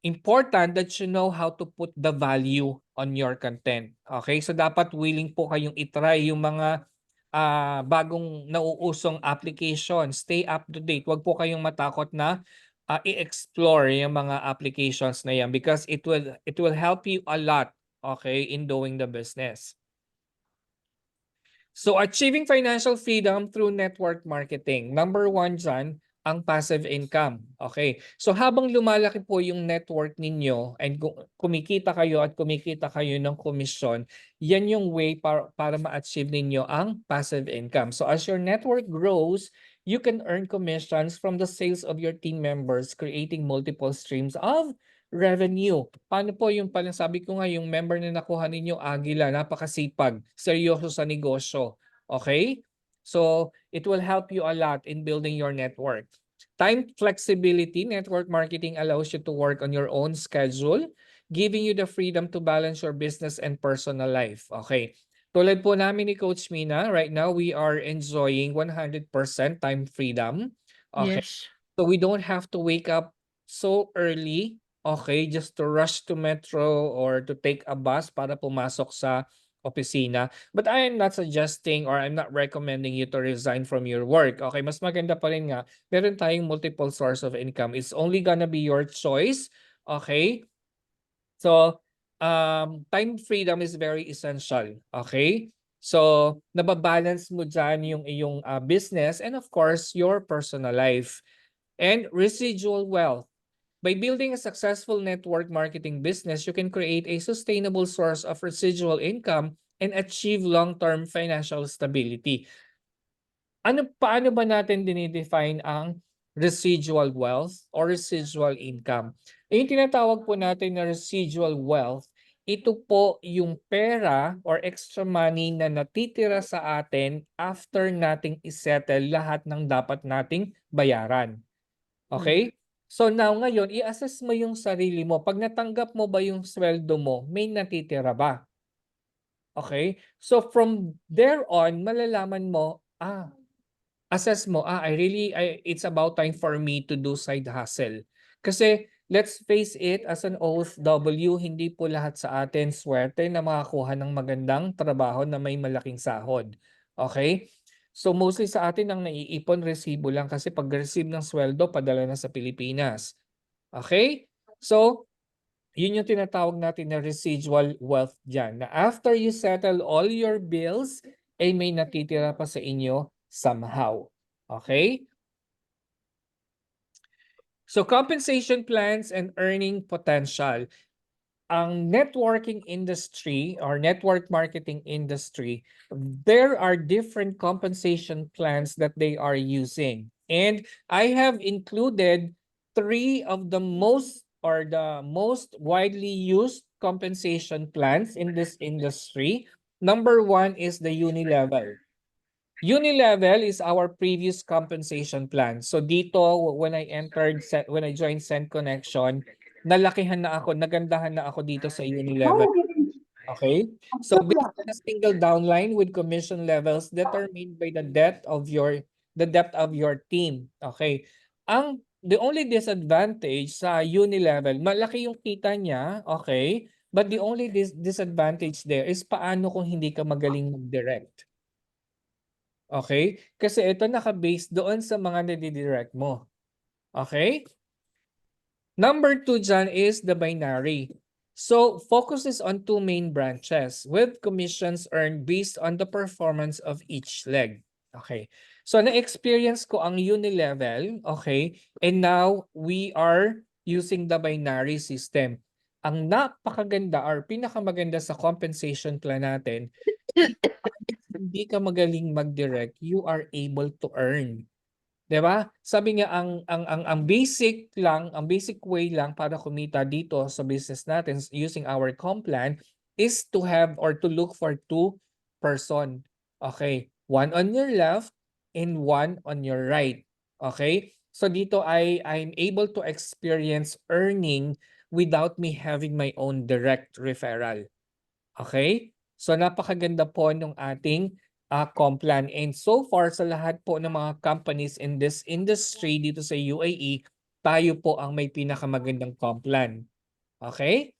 [SPEAKER 1] important that you know how to put the value on your content. Okay? So dapat willing po kayong itry yung mga bagong nauusong application. Stay up to date. Huwag po kayong matakot na i-explore yung mga applications na yan because it will help you a lot, okay, in doing the business. So achieving financial freedom through network marketing. Number one dyan, ang passive income. Okay. So habang lumalaki po yung network ninyo and kumikita kayo ng komisyon, yan yung way para ma-achieve ninyo ang passive income. So as your network grows, you can earn commissions from the sales of your team members, creating multiple streams of revenue. Paano po yung palang sabi ko nga, yung member na nakuha ninyo, Agila, napakasipag, seryoso sa negosyo. Okay? So it will help you a lot in building your network. Time flexibility, network marketing allows you to work on your own schedule, giving you the freedom to balance your business and personal life. Okay. Tulad po namin ni Coach Mina, right now we are enjoying 100% time freedom. Okay.
[SPEAKER 3] Yes.
[SPEAKER 1] So we don't have to wake up so early, okay, just to rush to metro or to take a bus para pumasok sa opisina. But I am not suggesting or I'm not recommending you to resign from your work. Okay, mas maganda pa rin nga, meron tayong multiple source of income. It's only gonna be your choice. Okay? So, time freedom is very essential. Okay? So, nababalance mo dyan yung iyong business and of course, your personal life. And residual wealth. By building a successful network marketing business, you can create a sustainable source of residual income and achieve long-term financial stability. Paano ba natin dinidefine ang residual wealth or residual income? Yung tinatawag po natin na residual wealth, ito po yung pera or extra money na natitira sa atin after nating isettle lahat ng dapat nating bayaran. Okay? So now ngayon, i-assess mo yung sarili mo. Pag natanggap mo ba yung sweldo mo, may natitira ba? Okay? So from there on, malalaman mo, assess mo, it's about time for me to do side hustle. Kasi let's face it, as an OFW, hindi po lahat sa atin swerte na makakuha ng magandang trabaho na may malaking sahod. Okay? So mostly sa atin ang naiipon resibo lang kasi pag receive ng sweldo, padala na sa Pilipinas. Okay? So, yun yung tinatawag natin na residual wealth dyan. Na after you settle all your bills, ay may natitira pa sa inyo somehow. Okay? So compensation plans and earning potential. Ang networking industry or network marketing industry, there are different compensation plans that they are using. And I have included 3 of the most widely used compensation plans in this industry. Number 1 is the Unilevel. Unilevel is our previous compensation plan. So dito, when I joined Send Connection, nagandahan na ako dito sa Unilevel. Okay? So based on a single downline with commission levels determined by the depth of your team. Okay? The only disadvantage sa Unilevel, malaki yung kita niya, okay? But the only disadvantage there is paano kung hindi ka magaling mag-direct. Okay? Kasi ito naka-base doon sa mga nadidirect mo. Okay? Number 2 dyan is the binary. So, focuses on 2 main branches with commissions earned based on the performance of each leg. Okay. So, na-experience ko ang Unilevel. Okay. And now, we are using the binary system. Ang napakaganda or pinakamaganda sa compensation plan natin, hindi ka magaling mag-direct, you are able to earn. 'Di ba? Sabi nga ang basic way lang para kumita dito sa business natin using our comp plan is to have or to look for 2 person. Okay? 1 on your left and 1 on your right. Okay? So dito I'm able to experience earning without me having my own direct referral. Okay? So napakaganda po nung ating comp plan. And so far sa lahat po ng mga companies in this industry dito sa UAE, tayo po ang may pinakamagandang comp plan. Okay?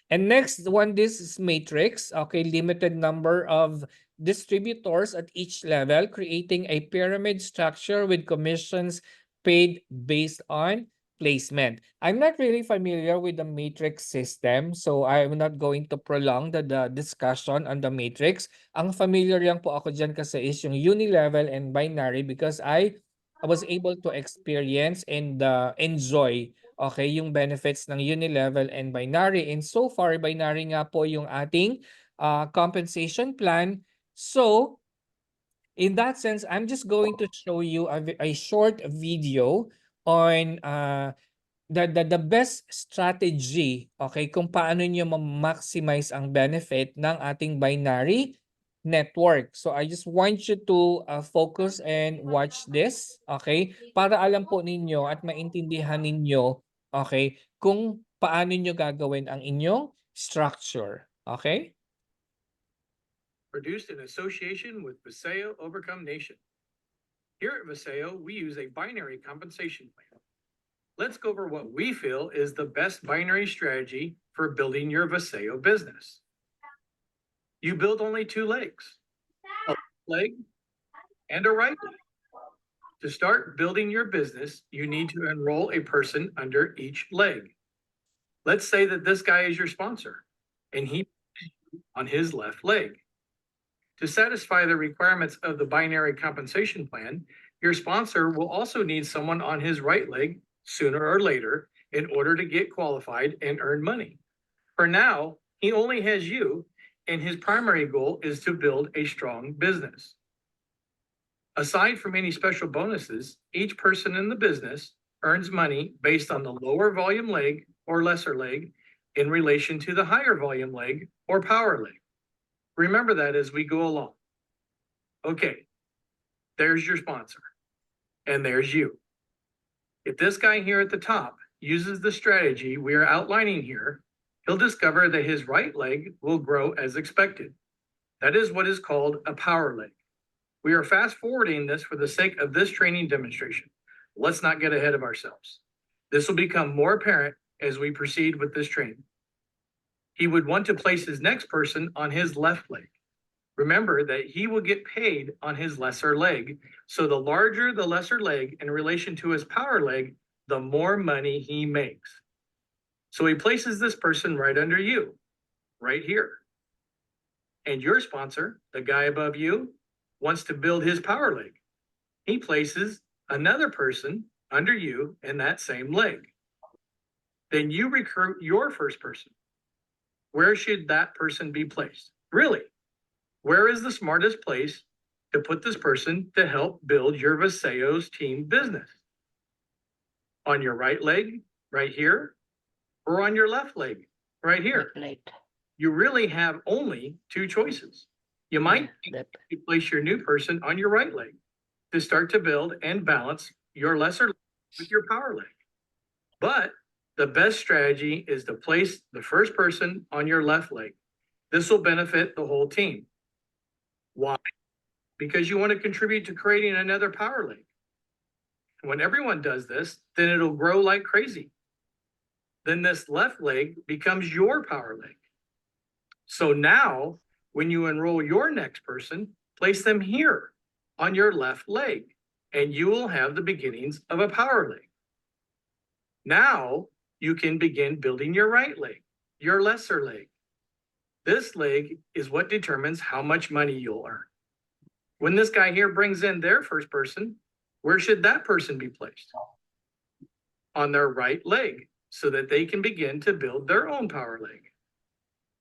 [SPEAKER 1] And next one, this is matrix. Okay, limited number of distributors at each level, creating a pyramid structure with commissions paid based on placement. I'm not really familiar with the matrix system, so I'm not going to prolong the discussion on the matrix. Ang familiar lang po ako dyan kasi is yung unilevel and binary because I was able to experience and enjoy, okay, yung benefits ng Unilevel and Binary. And so far, Binary nga po yung ating compensation plan. So, in that sense, I'm just going to show you a short video on the best strategy, okay, kung paano nyo ma-maximize ang benefit ng ating binary network. So I just want you to focus and watch this, okay, para alam po ninyo at maintindihan ninyo, okay, kung paano nyo gagawin ang inyong structure, okay?
[SPEAKER 5] Produced in association with Viseo Overcome Nation. Here at Viseo, we use a binary compensation plan. Let's go over what we feel is the best binary strategy for building your Viseo business. You build only 2 legs, a left leg and a right leg. To start building your business, you need to enroll a person under each leg. Let's say that this guy is your sponsor and he on his left leg. To satisfy the requirements of the binary compensation plan, your sponsor will also need someone on his right leg sooner or later in order to get qualified and earn money. For now, he only has you, and his primary goal is to build a strong business. Aside from any special bonuses, each person in the business earns money based on the lower volume leg or lesser leg in relation to the higher volume leg or power leg. Remember that as we go along. Okay, there's your sponsor, and there's you. If this guy here at the top uses the strategy we are outlining here, he'll discover that his right leg will grow as expected. That is what is called a power leg. We are fast forwarding this for the sake of this training demonstration. Let's not get ahead of ourselves. This will become more apparent as we proceed with this training. He would want to place his next person on his left leg. Remember that he will get paid on his lesser leg. So the larger the lesser leg in relation to his power leg, the more money he makes. So he places this person right under you, right here. And your sponsor, the guy above you, wants to build his power leg. He places another person under you in that same leg. Then you recruit your first person. Where should that person be placed? Really, where is the smartest place to put this person to help build your Viseo's team business? On your right leg, right here, or on your left leg, right here?
[SPEAKER 3] Left.
[SPEAKER 5] You really have only 2 choices. You might
[SPEAKER 3] Left.
[SPEAKER 5] place your new person on your right leg to start to build and balance your lesser leg with your power leg. But the best strategy is to place the first person on your left leg. This will benefit the whole team. Why? Because you want to contribute to creating another power leg. When everyone does this, then it'll grow like crazy. Then this left leg becomes your power leg. So now, when you enroll your next person, place them here on your left leg, and you will have the beginnings of a power leg. Now, you can begin building your right leg, your lesser leg. This leg is what determines how much money you'll earn. When this guy here brings in their first person, where should that person be placed? On their right leg, so that they can begin to build their own power leg.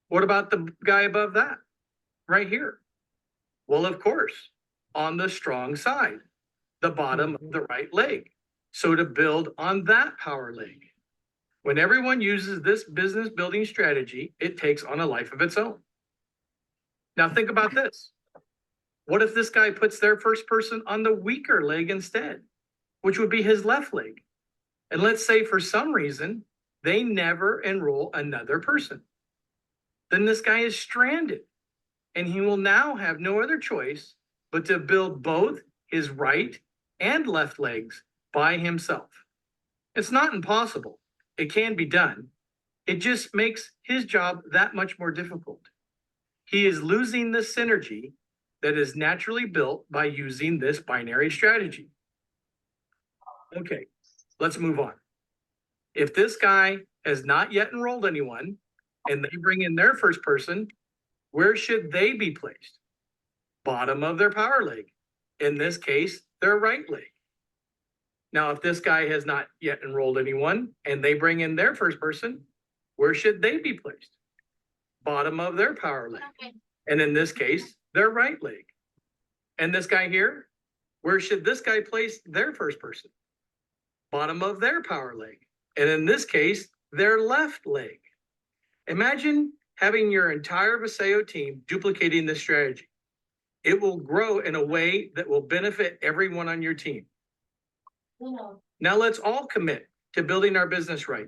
[SPEAKER 5] What about the guy above that? Right here. Well, of course, on the strong side, the bottom of the right leg. So to build on that power leg. When everyone uses this business building strategy, it takes on a life of its own. Now think about this. What if this guy puts their first person on the weaker leg instead, which would be his left leg? And let's say for some reason, they never enroll another person. Then this guy is stranded, and he will now have no other choice but to build both his right and left legs by himself. It's not impossible. It can be done. It just makes his job that much more difficult. He is losing the synergy that is naturally built by using this binary strategy. Okay, let's move on. If this guy has not yet enrolled anyone and they bring in their first person, where should they be placed? Bottom of their power leg. In this case, their right leg. Now, if this guy has not yet enrolled anyone and they bring in their first person, where should they be placed? Bottom of their power leg. And in this case, their right leg. And this guy here, where should this guy place their first person? Bottom of their power leg. And in this case, their left leg. Imagine having your entire Viseo team duplicating this strategy. It will grow in a way that will benefit everyone on your team. Now let's all commit to building our business right.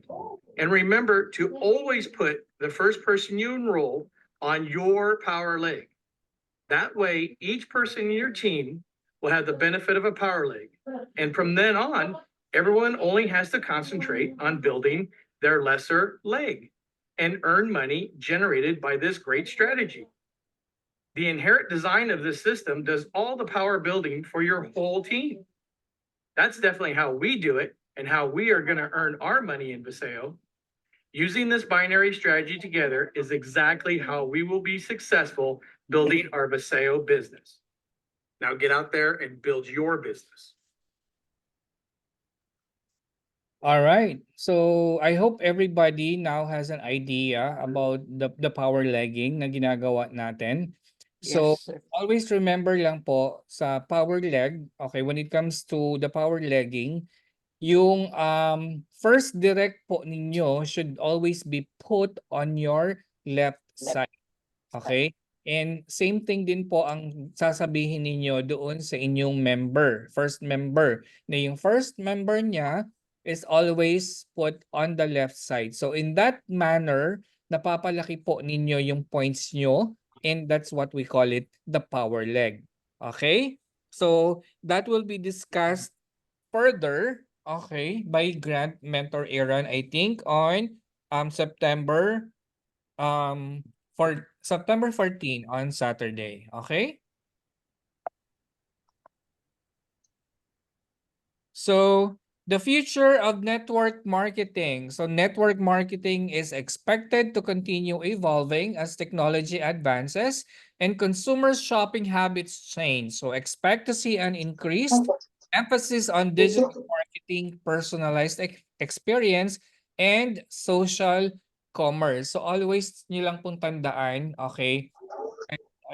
[SPEAKER 5] And remember to always put the first person you enroll on your power leg. That way, each person in your team will have the benefit of a power leg. And from then on, everyone only has to concentrate on building their lesser leg and earn money generated by this great strategy. The inherent design of this system does all the power building for your whole team. That's definitely how we do it and how we are going to earn our money in Viseo. Using this binary strategy together is exactly how we will be successful building our Viseo business. Now get out there and build your business.
[SPEAKER 1] All right. So I hope everybody now has an idea about the power legging na ginagawa natin. So
[SPEAKER 3] Yes, sir.
[SPEAKER 1] always remember lang po sa power leg, okay, when it comes to the power legging, yung first direct po ninyo should always be put on your left side. Okay? And same thing din po ang sasabihin ninyo doon sa inyong member, first member. Na yung first member niya is always put on the left side. So in that manner, napapalaki po ninyo yung points nyo, and that's what we call it, the power leg. Okay? So that will be discussed further, okay, by Grant Mentor Aaron, I think on September for September 14 on Saturday, okay? So the future of network marketing. So network marketing is expected to continue evolving as technology advances and consumers' shopping habits change. So expect to see an increased emphasis on digital marketing, personalized experience, and social commerce. So always nyo lang pong tandaan, okay?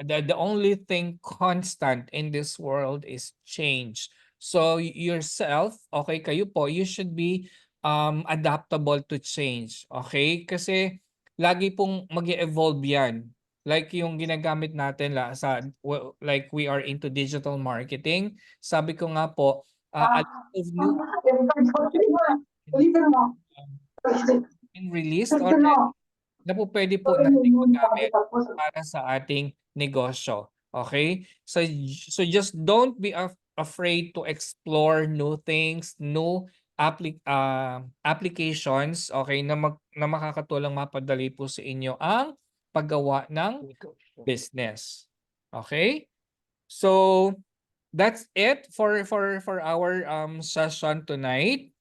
[SPEAKER 1] The only thing constant in this world is change. So yourself, okay, kayo po, you should be adaptable to change. Okay? Kasi lagi pong mag-evolve yan. Like yung ginagamit natin like we are into digital marketing. Sabi ko nga po, a lot of new been released already na po pwede po natin magamit para sa ating negosyo. Okay? So just don't be afraid to explore new things, new applications, okay, na makakatulong mapadali po sa inyo ang paggawa ng business. Okay? So that's it for our session tonight.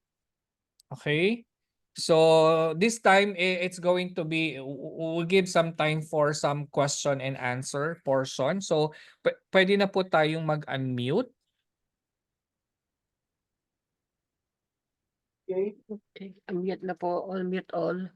[SPEAKER 1] Okay? So this time it's going to be we'll give some time for some question and answer portion. So pwede na po tayong mag-unmute.
[SPEAKER 3] Okay. Unmute na po. All mute all.